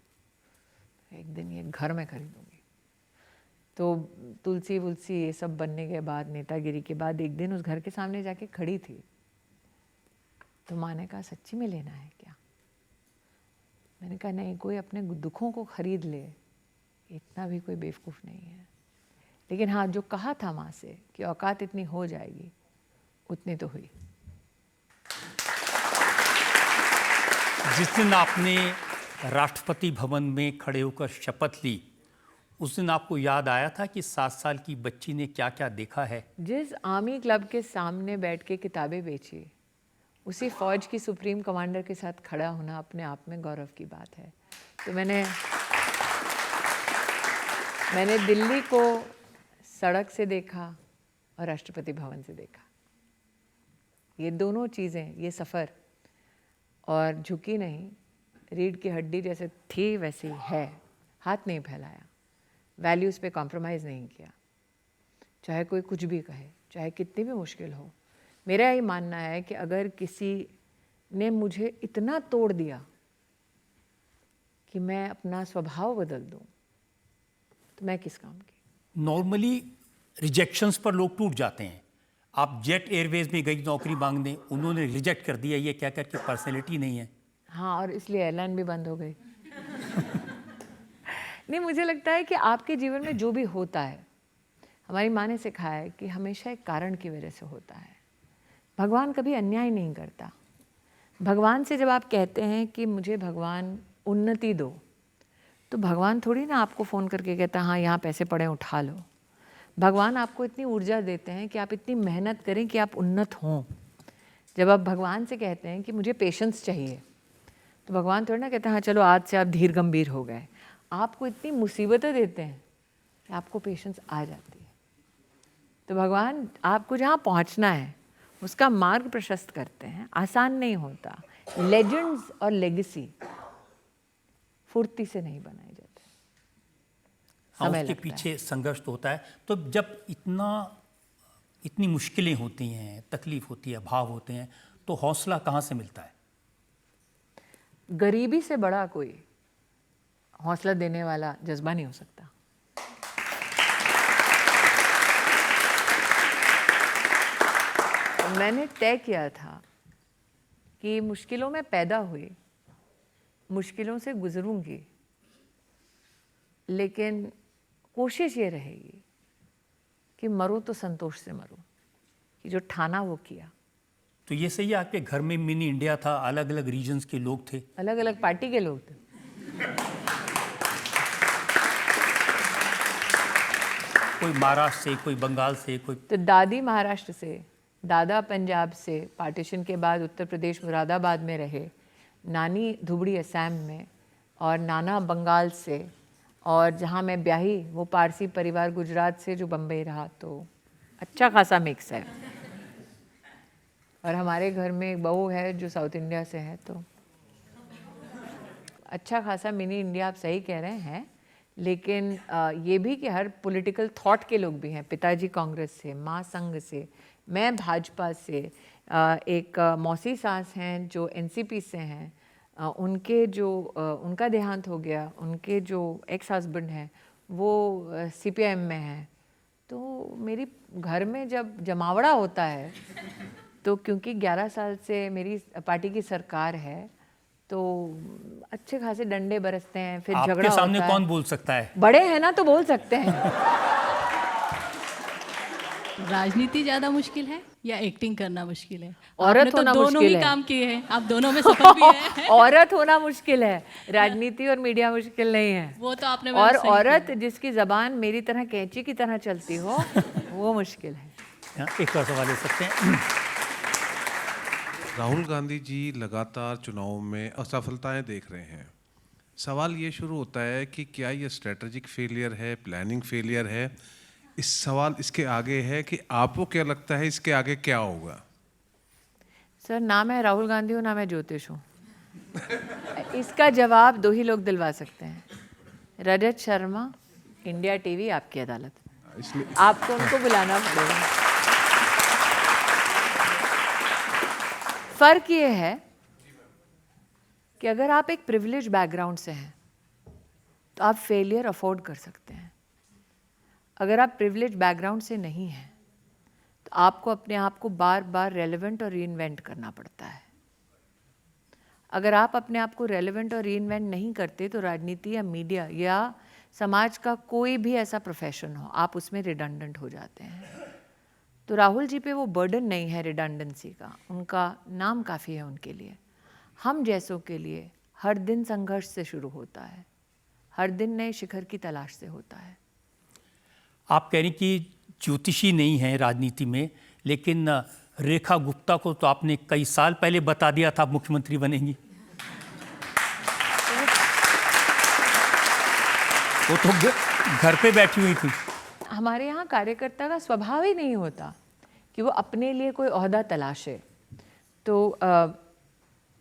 एक दिन ये घर में खरीदूँगी। तो तुलसी वुलसी ये सब बनने के बाद, नेतागिरी के बाद, एक दिन उस घर के सामने जाके खड़ी थी। तो माँ ने कहा सच्ची में लेना है क्या? मैंने कहा नहीं, कोई अपने दुखों को खरीद ले, इतना भी कोई बेवकूफ़ नहीं है। लेकिन हाँ, जो कहा था माँ से कि औकात इतनी हो जाएगी, उतनी तो हुई। जिस दिन आपने राष्ट्रपति भवन में खड़े होकर शपथ ली, उस दिन आपको याद आया था कि 7 साल की बच्ची ने क्या क्या देखा है? जिस आर्मी क्लब के सामने बैठ के किताबें बेची, उसी फौज की सुप्रीम कमांडर के साथ खड़ा होना अपने आप में गौरव की बात है। तो मैंने दिल्ली को सड़क से देखा और राष्ट्रपति भवन से देखा। ये दोनों चीज़ें, ये सफ़र, और झुकी नहीं, रीढ़ की हड्डी जैसे थी वैसी है, हाथ नहीं फैलाया, वैल्यूज़ पे कॉम्प्रोमाइज़ नहीं किया, चाहे कोई कुछ भी कहे, चाहे कितनी भी मुश्किल हो। मेरा ये मानना है कि अगर किसी ने मुझे इतना तोड़ दिया कि मैं अपना स्वभाव बदल दूं, तो मैं किस काम की? नॉर्मली रिजेक्शंस पर लोग टूट जाते हैं। आप जेट एयरवेज में गई नौकरी मांगने, उन्होंने रिजेक्ट कर दिया ये कहकर कि पर्सनैलिटी नहीं है। हाँ, और इसलिए एयरलाइन भी बंद हो गई। नहीं, मुझे लगता है कि आपके जीवन में जो भी होता है, हमारी माँ ने सिखाया है कि हमेशा एक कारण की वजह से होता है। भगवान कभी अन्याय नहीं करता। भगवान से जब आप कहते हैं कि मुझे भगवान उन्नति दो, तो भगवान थोड़ी ना आपको फ़ोन करके कहता हाँ यहाँ पैसे पड़े उठा लो। भगवान आपको इतनी ऊर्जा देते हैं कि आप इतनी मेहनत करें कि आप उन्नत हों। जब आप भगवान से कहते हैं कि मुझे पेशेंस चाहिए, तो भगवान थोड़ी ना कहते हैं हाँ चलो आज से आप धीर गंभीर हो गए। आपको इतनी मुसीबतें देते हैं कि आपको पेशेंस आ जाती है। तो भगवान आपको जहाँ पहुँचना है उसका मार्ग प्रशस्त करते हैं। आसान नहीं होता। लेजेंड्स और लेगेसी फुर्ती से नहीं बनाए जाते, समय उसके लगता पीछे है। संघर्ष तो होता है। तो जब इतनी मुश्किलें होती हैं, तकलीफ होती है, भाव होते हैं, तो हौसला कहाँ से मिलता है? गरीबी से बड़ा कोई हौसला देने वाला जज्बा नहीं हो सकता। मैंने तय किया था कि मुश्किलों में पैदा हुई, मुश्किलों से गुजरूंगी, लेकिन कोशिश ये रहेगी कि मरो तो संतोष से मरो, कि जो ठाना वो किया। तो ये सही है, आपके घर में मिनी इंडिया था, अलग अलग रीजन्स के लोग थे, अलग अलग पार्टी के लोग थे। कोई महाराष्ट्र से, कोई बंगाल से, कोई तो दादी महाराष्ट्र से, दादा पंजाब से, पार्टीशन के बाद उत्तर प्रदेश मुरादाबाद में रहे, नानी धुबड़ी असम में, और नाना बंगाल से, और जहाँ मैं ब्याही वो पारसी परिवार गुजरात से जो बम्बई रहा। तो अच्छा खासा मिक्स है। और हमारे घर में एक बहू है जो साउथ इंडिया से है। तो अच्छा खासा मिनी इंडिया, आप सही कह रहे हैं। लेकिन ये भी कि हर पॉलिटिकल थॉट के लोग भी हैं। पिताजी कांग्रेस से, माँ संघ से, मैं भाजपा से, एक मौसी सास हैं जो एनसीपी से हैं, उनका देहांत हो गया, उनके जो एक्स हस्बैंड हैं वो सीपीआईएम में हैं। तो मेरी घर में जब जमावड़ा होता है, तो क्योंकि 11 साल से मेरी पार्टी की सरकार है, तो अच्छे खासे डंडे बरसते हैं, फिर झगड़ा होता है। आपके सामने कौन बोल सकता है? बड़े हैं ना, तो बोल सकते हैं। राजनीति ज्यादा मुश्किल है या एक्टिंग करना मुश्किल है? औरत आपने तो होना दोनों मुश्किल ही है। काम किए हैं, आप दोनों में सफल भी हैं। औरत होना मुश्किल है, राजनीति और मीडिया मुश्किल नहीं है। वो तो आपने और सही औरत जिसकी जबान मेरी तरह कैंची की तरह चलती हो, वो मुश्किल है। एक और सवाल ले सकते हैं। राहुल गांधी जी लगातार चुनाव में असफलताएं देख रहे हैं। सवाल ये शुरू होता है कि क्या ये स्ट्रेटेजिक फेलियर है, प्लानिंग फेलियर है? इस सवाल इसके आगे है कि आपको क्या लगता है इसके आगे क्या होगा? सर, ना मैं राहुल गांधी हूँ ना मैं ज्योतिष हूँ। इसका जवाब दो ही लोग दिलवा सकते हैं, रजत शर्मा, इंडिया टीवी, आपकी अदालत। इसलिए आपको उनको बुलाना पड़ेगा। फर्क ये है कि अगर आप एक प्रिविलेज बैकग्राउंड से हैं तो आप फेलियर अफोर्ड कर सकते हैं। अगर आप प्रिविलेज बैकग्राउंड से नहीं हैं तो आपको अपने आप को बार बार रेलेवेंट और रीइन्वेंट करना पड़ता है। अगर आप अपने आप को रेलेवेंट और रीइन्वेंट नहीं करते तो राजनीति या मीडिया या समाज का कोई भी ऐसा प्रोफेशन हो, आप उसमें रिडंडेंट हो जाते हैं। तो राहुल जी पे वो बर्डन नहीं है रिडंडेंसी का, उनका नाम काफ़ी है उनके लिए। हम जैसों के लिए हर दिन संघर्ष से शुरू होता है, हर दिन नए शिखर की तलाश से होता है। आप कह रही कि ज्योतिषी नहीं है राजनीति में, लेकिन रेखा गुप्ता को तो आपने कई साल पहले बता दिया था मुख्यमंत्री बनेंगी। वो तो घर पे बैठी हुई थी। हमारे यहाँ कार्यकर्ता का स्वभाव ही नहीं होता कि वो अपने लिए कोई ओहदा तलाशे। तो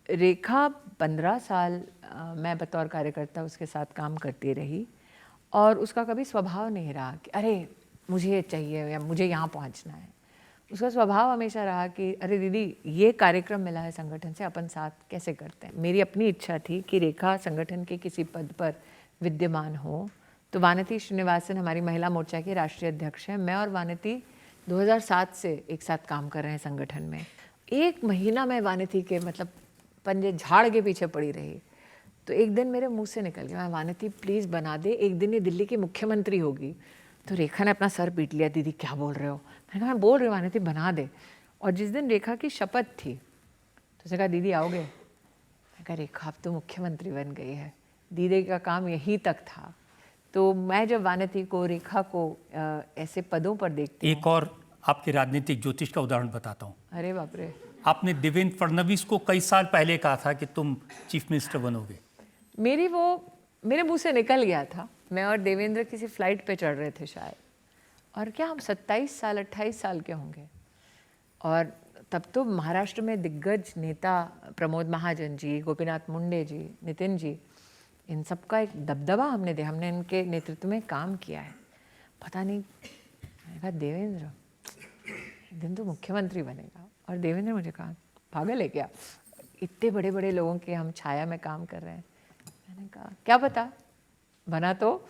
रेखा 15 साल मैं बतौर कार्यकर्ता उसके साथ काम करती रही और उसका कभी स्वभाव नहीं रहा कि अरे मुझे ये चाहिए या मुझे यहाँ पहुँचना है। उसका स्वभाव हमेशा रहा कि अरे दीदी ये कार्यक्रम मिला है संगठन से, अपन साथ कैसे करते हैं। मेरी अपनी इच्छा थी कि रेखा संगठन के किसी पद पर विद्यमान हो। तो वानती श्रीनिवासन हमारी महिला मोर्चा की राष्ट्रीय अध्यक्ष हैं। मैं और वानती 2007 से एक साथ काम कर रहे हैं संगठन में। एक महीना मैं वानती के मतलब पंजे झाड़ के पीछे पड़ी रही। तो एक दिन मेरे मुंह से निकल गया, मैं वानती प्लीज़ बना दे, एक दिन ये दिल्ली की मुख्यमंत्री होगी। तो रेखा ने अपना सर पीट लिया, दीदी क्या बोल रहे हो। मैंने कहा मैं बोल रही हूँ वानती बना दे। और जिस दिन रेखा की शपथ थी तो उसने कहा दीदी आओगे। मैंने कहा रेखा अब तो मुख्यमंत्री बन गई है, दीदी का काम यहीं तक था। तो मैं जब वानती को, रेखा को ऐसे पदों पर देखती हूँ। एक और आपके राजनीतिक ज्योतिष का उदाहरण बताता हूँ। अरे बाप रे। आपने देवेंद्र फडणवीस को कई साल पहले कहा था कि तुम चीफ मिनिस्टर बनोगे। मेरे मुंह से निकल गया था। मैं और देवेंद्र किसी फ्लाइट पे चढ़ रहे थे शायद, और क्या हम 27 साल 28 साल के होंगे। और तब तो महाराष्ट्र में दिग्गज नेता प्रमोद महाजन जी, गोपीनाथ मुंडे जी, नितिन जी, इन सब का एक दबदबा हमने इनके नेतृत्व में काम किया है। पता नहीं, मैंने कहा देवेंद्र एक दिन तो मुख्यमंत्री बनेगा। और देवेंद्र ने मुझे कहा पागल है क्या, इतने बड़े बड़े लोगों के हम छाया में काम कर रहे हैं। मैंने कहा क्या पता बना तो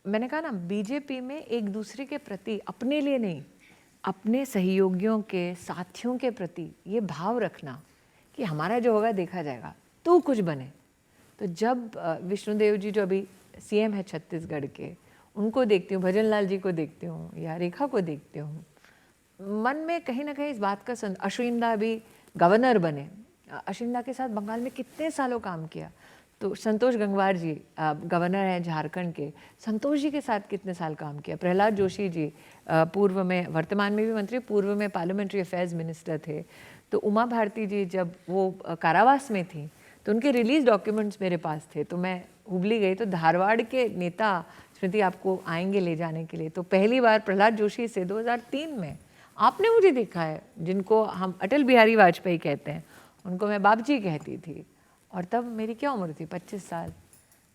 मैंने कहा ना, बीजेपी में एक दूसरे के प्रति, अपने लिए नहीं, अपने सहयोगियों के, साथियों के प्रति ये भाव रखना कि हमारा जो होगा देखा जाएगा, तू कुछ बने। तो जब विष्णुदेव जी जो अभी सीएम है छत्तीसगढ़ के, उनको देखती हूँ, भजन लाल जी को देखती हूँ या रेखा को देखती हूँ, मन में कहीं ना कहीं इस बात का अश्विन अभी गवर्नर बने, अश्विन के साथ बंगाल में कितने सालों काम किया। तो संतोष गंगवार जी गवर्नर हैं झारखंड के, संतोष जी के साथ कितने साल काम किया। प्रहलाद जोशी जी पूर्व में, वर्तमान में भी मंत्री, पूर्व में पार्लियामेंट्री अफेयर्स मिनिस्टर थे। तो उमा भारती जी जब वो कारावास में थी तो उनके रिलीज डॉक्यूमेंट्स मेरे पास थे। तो मैं हुबली गई तो धारवाड़ के नेता, स्मृति आपको आएंगे ले जाने के लिए, तो पहली बार प्रहलाद जोशी से 2003 में आपने मुझे देखा है, जिनको हम अटल बिहारी वाजपेयी कहते हैं, उनको मैं बाबजी कहती थी। और तब मेरी क्या उम्र थी, 25 साल।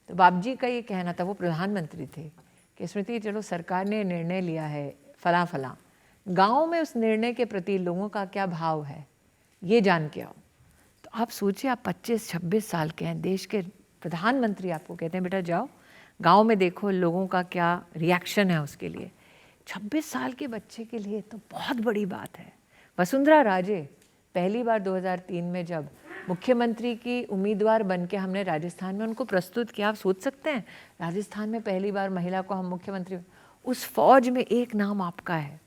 तो बाबजी का ये कहना था, वो प्रधानमंत्री थे, कि स्मृति चलो सरकार ने निर्णय लिया है फला फला, गाँव में उस निर्णय के प्रति लोगों का क्या भाव है ये जान के आओ। तो आप सोचिए, आप 25-26 साल के हैं, देश के प्रधानमंत्री आपको कहते हैं बेटा जाओ गांव में देखो लोगों का क्या रिएक्शन है उसके लिए। 26 साल के बच्चे के लिए तो बहुत बड़ी बात है। वसुंधरा राजे पहली बार 2003 में जब मुख्यमंत्री की उम्मीदवार बन के हमने राजस्थान में उनको प्रस्तुत किया, आप सोच सकते हैं राजस्थान में पहली बार महिला को हम मुख्यमंत्री, उस फौज में एक नाम आपका है।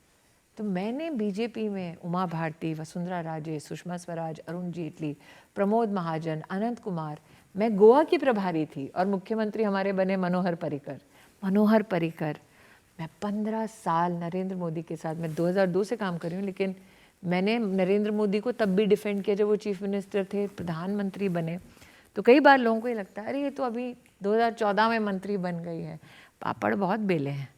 तो मैंने बीजेपी में उमा भारती, वसुंधरा राजे, सुषमा स्वराज, अरुण जेटली, प्रमोद महाजन, अनंत कुमार, मैं गोवा की प्रभारी थी और मुख्यमंत्री हमारे बने मनोहर पर्रिकर। मैं 15 साल नरेंद्र मोदी के साथ, मैं 2002 से काम कर रही हूँ, लेकिन मैंने नरेंद्र मोदी को तब भी डिफेंड किया जब वो चीफ मिनिस्टर थे, प्रधानमंत्री बने तो कई बार लोगों को ये लगता है अरे ये तो अभी 2014 में मंत्री बन गई है। पापड़ बहुत बेले हैं,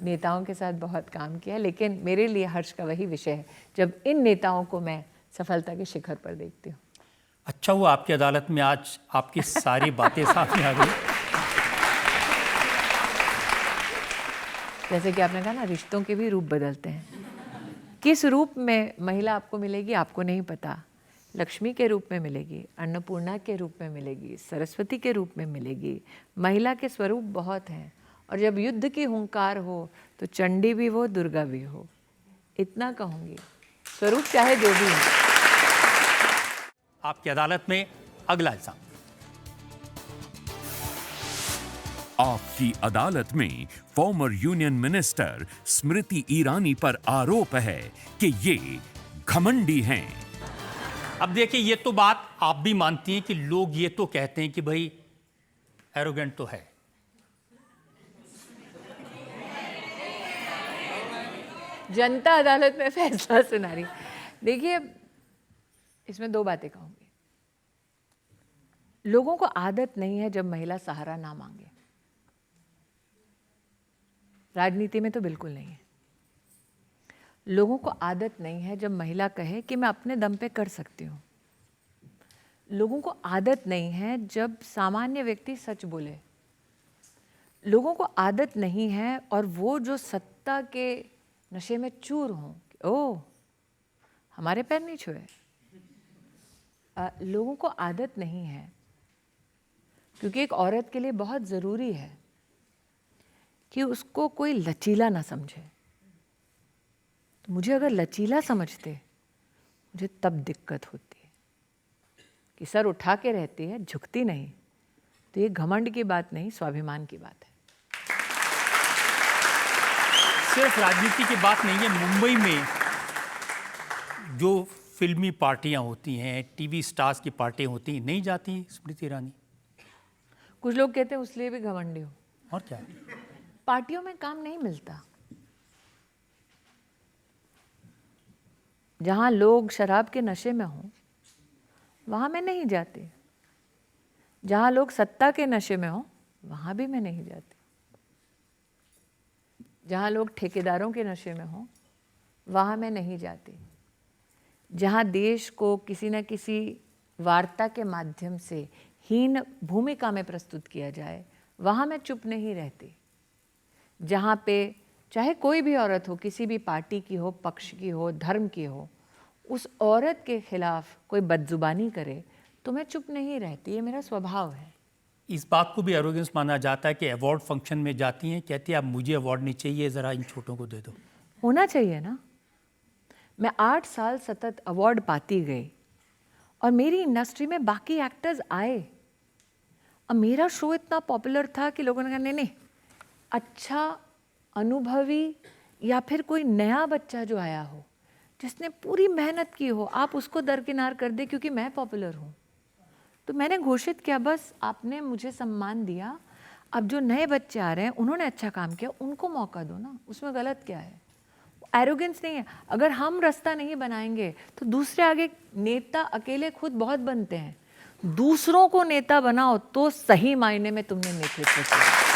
नेताओं के साथ बहुत काम किया, लेकिन मेरे लिए हर्ष का वही विषय है जब इन नेताओं को मैं सफलता के शिखर पर देखती हूँ। अच्छा हुआ आपकी अदालत में आज आपकी सारी बातें सामने आ गई। जैसे कि आपने कहा ना, रिश्तों के भी रूप बदलते हैं। किस रूप में महिला आपको मिलेगी आपको नहीं पता। लक्ष्मी के रूप में मिलेगी, अन्नपूर्णा के रूप में मिलेगी, सरस्वती के रूप में मिलेगी। महिला के स्वरूप बहुत हैं और जब युद्ध की हुंकार हो तो चंडी भी हो, दुर्गा भी हो। इतना कहूँगी, स्वरूप चाहे जो भी हो। आपकी अदालत में अगला इल्जाम। आपकी अदालत में former union minister Smriti Irani पर आरोप है कि ये घमंडी हैं। अब देखिए, ये तो बात आप भी मानती हैं कि लोग ये तो कहते हैं कि भाई एरोगेंट तो है। जनता अदालत में फैसला सुना रही। देखिए, इसमें दो बातें कहूंगी। लोगों को आदत नहीं है जब महिला सहारा ना मांगे। राजनीति में तो बिल्कुल नहीं है। लोगों को आदत नहीं है जब महिला कहे कि मैं अपने दम पे कर सकती हूँ। लोगों को आदत नहीं है जब सामान्य व्यक्ति सच बोले। लोगों को आदत नहीं है और वो जो सत्ता के नशे में चूर हों, ओह हमारे पैर नहीं छुए। लोगों को आदत नहीं है क्योंकि एक औरत के लिए बहुत ज़रूरी है कि उसको कोई लचीला ना समझे। तो मुझे अगर लचीला समझते, मुझे तब दिक्कत होती है कि सर उठा के रहती है, झुकती नहीं। तो ये घमंड की बात नहीं, स्वाभिमान की बात है। सिर्फ राजनीति की बात नहीं है। मुंबई में जो फिल्मी पार्टियां होती हैं, टीवी स्टार्स की पार्टियां होती हैं, नहीं जाती स्मृति ईरानी? कुछ लोग कहते हैं उसलिए भी घमंडी हो। और क्या? पार्टियों में काम नहीं मिलता। जहां लोग शराब के नशे में हों वहां मैं नहीं जाती। जहां लोग सत्ता के नशे में हों वहां भी मैं नहीं जाती। जहां लोग ठेकेदारों के नशे में हों वहां मैं नहीं जाती। जहां देश को किसी न किसी वार्ता के माध्यम से हीन भूमिका में प्रस्तुत किया जाए वहां मैं चुप नहीं रहती। जहां पे चाहे कोई भी औरत हो, किसी भी पार्टी की हो, पक्ष की हो, धर्म की हो, उस औरत के खिलाफ कोई बदजुबानी करे तो मैं चुप नहीं रहती। ये मेरा स्वभाव है। इस बात को भी एरोगेंस माना जाता है कि अवार्ड फंक्शन में जाती हैं, कहती है अब मुझे अवार्ड नहीं चाहिए, ज़रा इन छोटों को दे दो। होना चाहिए ना। मैं 8 साल सतत अवार्ड पाती गई और मेरी इंडस्ट्री में बाकी एक्टर्स आए। अब मेरा शो इतना पॉपुलर था कि लोगों ने कहा नहीं, अच्छा अनुभवी या फिर कोई नया बच्चा जो आया हो जिसने पूरी मेहनत की हो, आप उसको दरकिनार कर दे क्योंकि मैं पॉपुलर हूँ। तो मैंने घोषित किया, बस आपने मुझे सम्मान दिया, अब जो नए बच्चे आ रहे हैं उन्होंने अच्छा काम किया, उनको मौका दो ना। उसमें गलत क्या है? एरोगेंस नहीं है। अगर हम रास्ता नहीं बनाएंगे तो दूसरे आगे नेता अकेले खुद बहुत बनते हैं। दूसरों को नेता बनाओ तो सही मायने में तुमने नेतृत्व किया।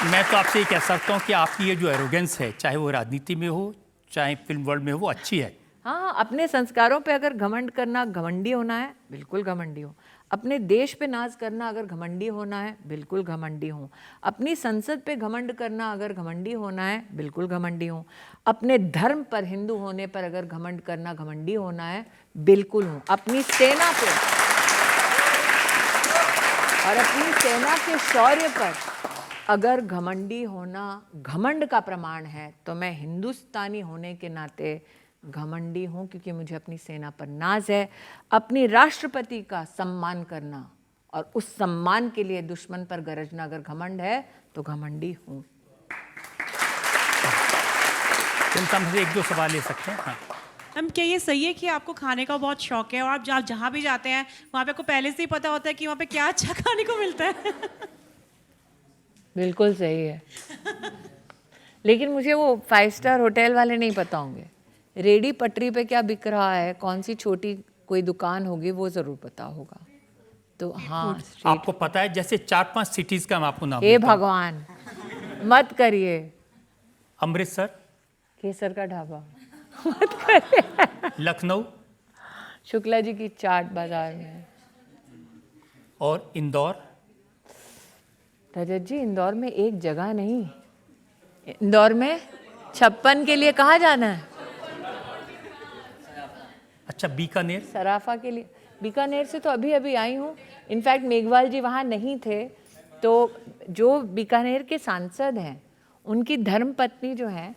मैं तो आपसे ये कह सकता हूँ कि आपकी ये जो एरोगेंस है, चाहे वो राजनीति में हो चाहे फिल्म वर्ल्ड में हो, वो अच्छी है। हाँ, अपने संस्कारों पे अगर घमंड करना, घमंडी होना है, बिल्कुल घमंडी हो। अपने देश पे नाज करना अगर घमंडी होना है, बिल्कुल घमंडी हूँ। अपनी संसद पे घमंड करना अगर घमंडी होना है, बिल्कुल घमंडी हूँ। अपने धर्म पर, हिंदू होने पर अगर घमंड करना घमंडी होना है, बिल्कुल हूँ। अपनी सेना पे और अपनी सेना के शौर्य पर अगर घमंडी होना घमंड का प्रमाण है तो मैं हिंदुस्तानी होने के नाते घमंडी हूँ, क्योंकि मुझे अपनी सेना पर नाज है। अपनी राष्ट्रपति का सम्मान करना और उस सम्मान के लिए दुश्मन पर गरजना अगर घमंड है तो घमंडी हूँ। हमसे एक दो सवाल ले सकते हैं? हाँ मैम, क्या ये सही है कि आपको खाने का बहुत शौक है और आप जहाँ भी जाते हैं वहाँ पे आपको पहले से ही पता होता है कि वहाँ पे क्या अच्छा खाने को मिलता है? बिल्कुल सही है। लेकिन मुझे वो 5 स्टार होटल वाले नहीं पता होंगे। रेडी पटरी पे क्या बिक रहा है, कौन सी छोटी कोई दुकान होगी, वो ज़रूर पता होगा। तो हाँ, आपको पता है जैसे 4-5 सिटीज का मैं आपको नाम हे देता हूं। भगवान मत करिए। अमृतसर, केसर का ढाबा मत करिए। लखनऊ शुक्ला जी की चाट बाजार में। और इंदौर। रजत जी, इंदौर में एक जगह नहीं, इंदौर में 56 के लिए कहाँ जाना है? अच्छा, बीकानेर। सराफा के लिए। बीकानेर से तो अभी अभी आई हूँ। इनफैक्ट मेघवाल जी वहाँ नहीं थे, तो जो बीकानेर के सांसद हैं उनकी धर्मपत्नी जो है,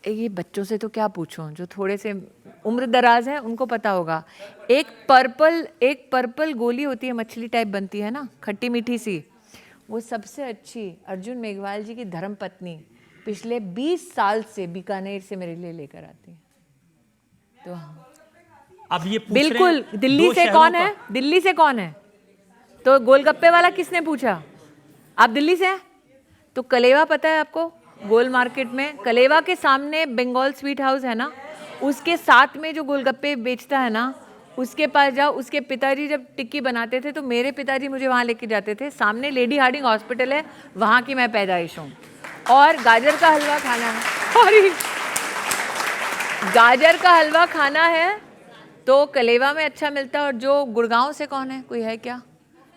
ये बच्चों से तो क्या पूछूं, जो थोड़े से उम्र दराज हैं उनको पता होगा। एक पर्पल गोली होती है, मछली टाइप बनती है ना, खट्टी मीठी सी, वो सबसे अच्छी अर्जुन मेघवाल जी की धर्मपत्नी पिछले 20 साल से बीकानेर से मेरे लिए लेकर आती है। तो हाँ, अब ये पूछ बिल्कुल। रहे हैं, दिल्ली दो से शहरों कौन का- है? दिल्ली से कौन है? तो गोलगप्पे वाला किसने पूछा? आप दिल्ली से हैं? तो कलेवा पता है आपको? गोल मार्केट में कलेवा के सामने बंगाल स्वीट हाउस है ना, उसके साथ में जो गोलगप्पे बेचता है ना, उसके पास जाओ। उसके पिताजी जब टिक्की बनाते थे तो मेरे पिताजी मुझे वहाँ लेके जाते थे। सामने लेडी हार्डिंग हॉस्पिटल है, वहाँ की मैं पैदाइश हूँ। और गाजर का हलवा खाना है, सॉरी, गाजर का हलवा खाना है तो कलेवा में अच्छा मिलता है। और जो गुड़गांव से कौन है, कोई है क्या?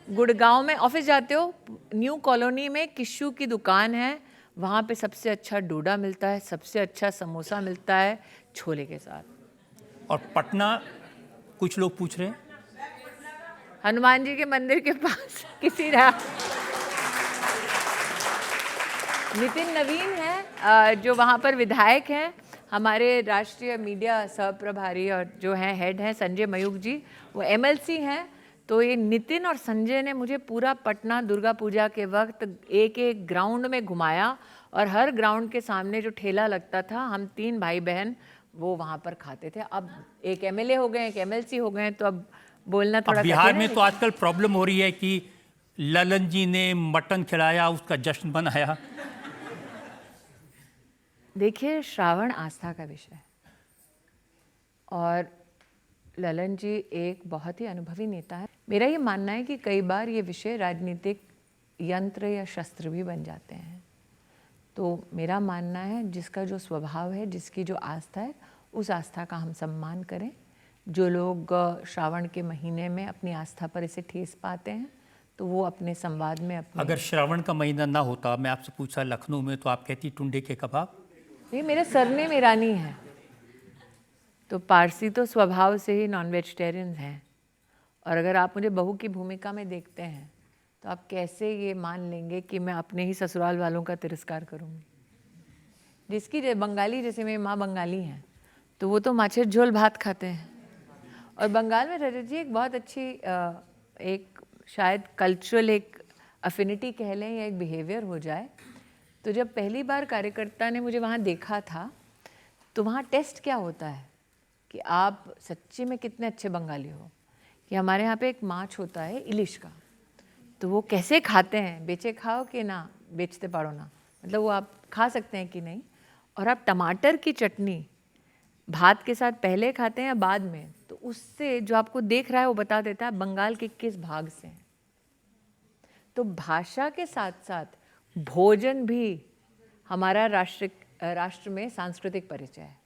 गुड़गांव में ऑफिस जाते हो, न्यू कॉलोनी में किशु की दुकान है, वहाँ पे सबसे अच्छा डोडा मिलता है, सबसे अच्छा समोसा मिलता है छोले के साथ। और पटना, कुछ लोग पूछ रहे हैं, हनुमान जी के मंदिर के पास किसी रहा नितिन नवीन है, जो वहाँ पर विधायक हैं। हमारे राष्ट्रीय मीडिया सह प्रभारी और जो हैं हेड हैं संजय मयूख जी, वो MLC हैं। तो ये नितिन और संजय ने मुझे पूरा पटना दुर्गा पूजा के वक्त एक एक ग्राउंड में घुमाया, और हर ग्राउंड के सामने जो ठेला लगता था, हम 3 भाई बहन वो वहाँ पर खाते थे। अब एक MLA हो गए, एक MLC हो गए, तो अब बोलना थोड़ा अब बिहार कठिन है। में तो आजकल प्रॉब्लम हो रही है कि ललन जी ने मटन खिलाया, उसका जश्न मनाया। देखिए, श्रावण आस्था का विषय है और ललन जी एक बहुत ही अनुभवी नेता है। मेरा ये मानना है कि कई बार ये विषय राजनीतिक यंत्र या शस्त्र भी बन जाते हैं। तो मेरा मानना है जिसका जो स्वभाव है, जिसकी जो आस्था है, उस आस्था का हम सम्मान करें। जो लोग श्रावण के महीने में अपनी आस्था पर इसे ठेस पाते हैं, तो वो अपने संवाद में अपने। अगर श्रावण का महीना ना होता, मैं आपसे पूछा लखनऊ में, तो आप कहती टुंडे के कबाब। ये मेरे सरनेम ईरानी है, तो पारसी तो स्वभाव से ही नॉन वेजिटेरियंस हैं। और अगर आप मुझे बहू की भूमिका में देखते हैं तो आप कैसे ये मान लेंगे कि मैं अपने ही ससुराल वालों का तिरस्कार करूँगी? जिसकी बंगाली, जैसे मेरी माँ बंगाली हैं, तो वो तो माछेर झोल भात खाते हैं। और बंगाल में रजत जी एक बहुत अच्छी एक शायद कल्चरल एक अफिनिटी कह लें या एक बिहेवियर हो जाए। तो जब पहली बार कार्यकर्ता ने मुझे वहाँ देखा था, तो वहाँ टेस्ट क्या होता है कि आप सच्ची में कितने अच्छे बंगाली हो। कि हमारे यहाँ पे एक माछ होता है इलिश का, तो वो कैसे खाते हैं, बेचे खाओ कि ना बेचते पाड़ो ना, मतलब वो आप खा सकते हैं कि नहीं। और आप टमाटर की चटनी भात के साथ पहले खाते हैं या बाद में, तो उससे जो आपको देख रहा है वो बता देता है बंगाल के किस भाग से हैं। तो भाषा के साथ साथ भोजन भी हमारा राष्ट्र में सांस्कृतिक परिचय है।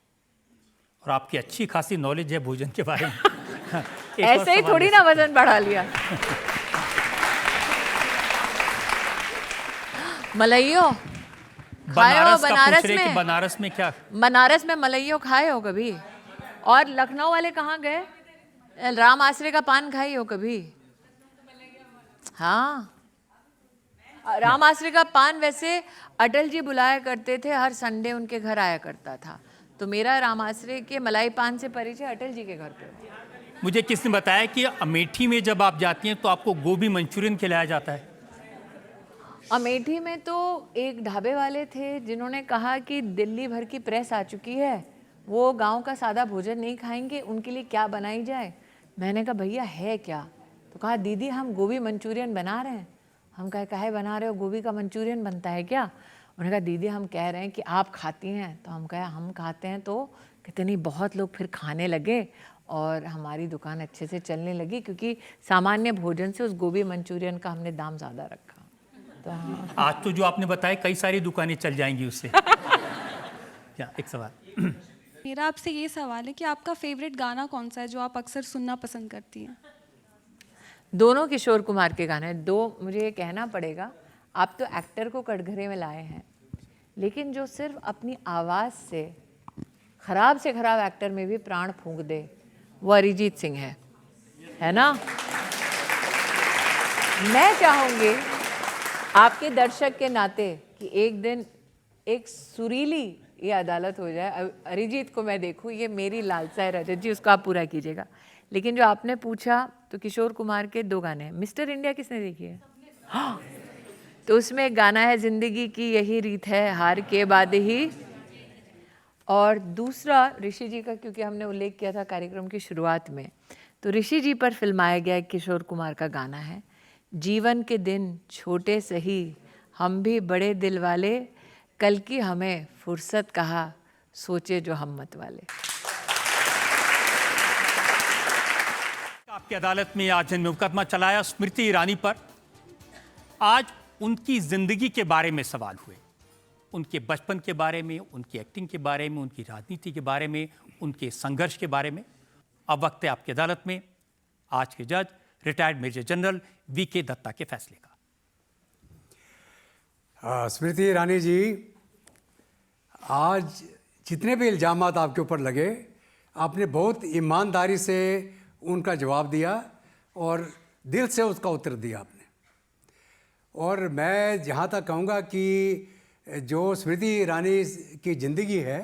और आपकी अच्छी खासी नॉलेज है भोजन के बारे में। ऐसे ही थोड़ी ना वजन बढ़ा लिया। मलइयो खाए हो बनारस में? बनारस में क्या? बनारस में मलइयो खाए हो कभी? और लखनऊ वाले कहाँ गए? राम आश्रय का पान खाई हो कभी? हाँ, राम आश्रय का पान वैसे अटल जी बुलाया करते थे, हर संडे उनके घर आया करता था। तो मेरा राम आश्रय के मलाई पान से परिचय अटल जी के घर पे। मुझे किसने बताया कि अमेठी में जब आप जाती हैं तो आपको गोभी मंचूरियन खिलाया जाता है? अमेठी में तो एक ढाबे वाले थे जिन्होंने कहा कि दिल्ली भर की प्रेस आ चुकी है, वो गांव का सादा भोजन नहीं खाएंगे, उनके लिए क्या बनाई जाए। मैंने कहा भैया है क्या? तो कहा दीदी हम गोभी मंचूरियन बना रहे हैं। हम कहे काहे बना रहे हो, गोभी का मंचूरियन बनता है क्या? उन्होंने कहा दीदी हम कह रहे हैं कि आप खाती हैं, तो हम कहा हम खाते हैं, तो कहते नहीं बहुत लोग फिर खाने लगे और हमारी दुकान अच्छे से चलने लगी, क्योंकि सामान्य भोजन से उस गोभी मंचूरियन का हमने दाम ज़्यादा रखा। तो हाँ, आज तो जो आपने बताया कई सारी दुकानें चल जाएंगी उससे। क्या एक सवाल? मेरा आपसे ये सवाल है कि आपका फेवरेट गाना कौन सा है जो आप अक्सर सुनना पसंद करती हैं? दोनों किशोर कुमार के गाने, दो मुझे ये कहना पड़ेगा, आप तो एक्टर को कटघरे में लाए हैं, लेकिन जो सिर्फ अपनी आवाज़ से खराब से खराब एक्टर में भी प्राण फूंक दे, वो अरिजीत सिंह है ना? मैं चाहूँगी आपके दर्शक के नाते कि एक दिन एक सुरीली ये अदालत हो जाए, अरिजीत को मैं देखूँ, ये मेरी लालसा है रजत जी, उसको आप पूरा कीजिएगा। लेकिन जो आपने पूछा, तो किशोर कुमार के 2 गाने हैं। मिस्टर इंडिया किसने देखी है? हाँ, तो उसमें एक गाना है जिंदगी की यही रीत है हार के बाद ही, और दूसरा ऋषि जी का, क्योंकि हमने उल्लेख किया था कार्यक्रम की शुरुआत में, तो ऋषि जी पर फिल्माया गया एक किशोर कुमार का गाना है, जीवन के दिन छोटे सही हम भी बड़े दिल वाले, कल की हमें फुर्सत कहा सोचे जो हम मत वाले। आपकी अदालत में आज जिनमें मुकदमा चलाया स्मृति ईरानी पर, आज उनकी जिंदगी के बारे में सवाल हुए, उनके बचपन के बारे में, उनकी एक्टिंग के बारे में, उनकी राजनीति के बारे में, उनके संघर्ष के बारे में। अब वक्त है आपकी अदालत में आज के जज retired major general V K Datta के फैसले का। स्मृति ईरानी जी, आज जितने भी इल्ज़ामात आपके ऊपर लगे, आपने बहुत ईमानदारी से उनका जवाब दिया और दिल से उसका उत्तर दिया आपने। और मैं जहाँ तक कहूँगा कि जो स्मृति ईरानी की ज़िंदगी है,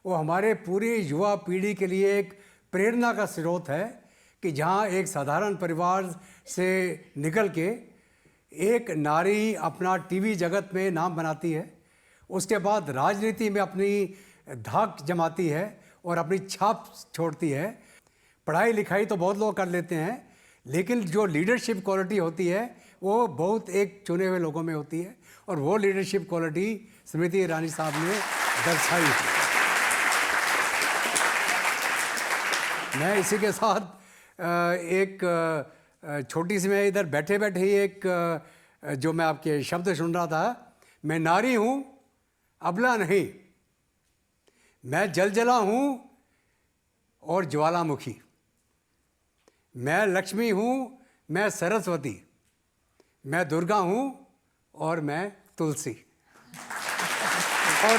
वो हमारे पूरी युवा पीढ़ी के लिए एक प्रेरणा का स्रोत है कि जहाँ एक साधारण परिवार से निकल के एक नारी अपना टीवी जगत में नाम बनाती है, उसके बाद राजनीति में अपनी धाक जमाती है और अपनी छाप छोड़ती है। पढ़ाई लिखाई तो बहुत लोग कर लेते हैं, लेकिन जो लीडरशिप क्वालिटी होती है वो बहुत एक चुने हुए लोगों में होती है, और वो लीडरशिप क्वालिटी स्मृति ईरानी साहब ने दर्शाई थी। मैं इसी के साथ एक छोटी सी, मैं इधर बैठे बैठे ही एक जो मैं आपके शब्द सुन रहा था, मैं नारी हूँ अबला नहीं, मैं जलजला हूँ और ज्वालामुखी, मैं लक्ष्मी हूँ, मैं सरस्वती, मैं दुर्गा हूँ और मैं तुलसी। और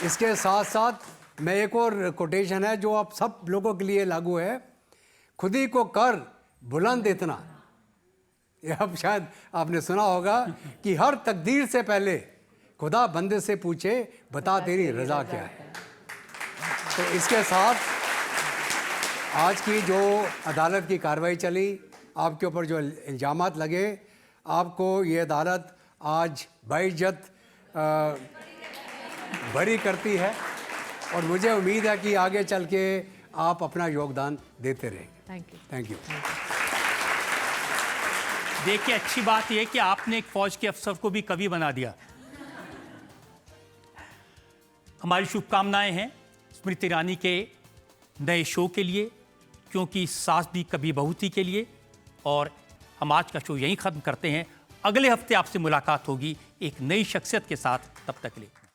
इसके साथ साथ मैं एक और कोटेशन है जो आप सब लोगों के लिए लागू है, खुद ही को कर बुलंद इतना। ये अब शायद आपने सुना होगा कि हर तकदीर से पहले खुदा बंदे से पूछे बता तेरी रज़ा क्या है। तो इसके साथ आज की जो अदालत की कार्रवाई चली, आपके ऊपर जो इल्ज़ामात लगे, आपको ये अदालत आज बाइज्जत बरी करती है, और मुझे उम्मीद है कि आगे चल के आप अपना योगदान देते रहेंगे। Thank you. देखिए, अच्छी बात यह कि आपने एक फौज के अफसर को भी कवि बना दिया। हमारी शुभकामनाएं हैं स्मृति ईरानी के नए शो के लिए, क्योंकि सास भी कभी बहू थी के लिए। और हम आज का शो यहीं ख़त्म करते हैं। अगले हफ्ते आपसे मुलाकात होगी एक नई शख्सियत के साथ। तब तक के लिए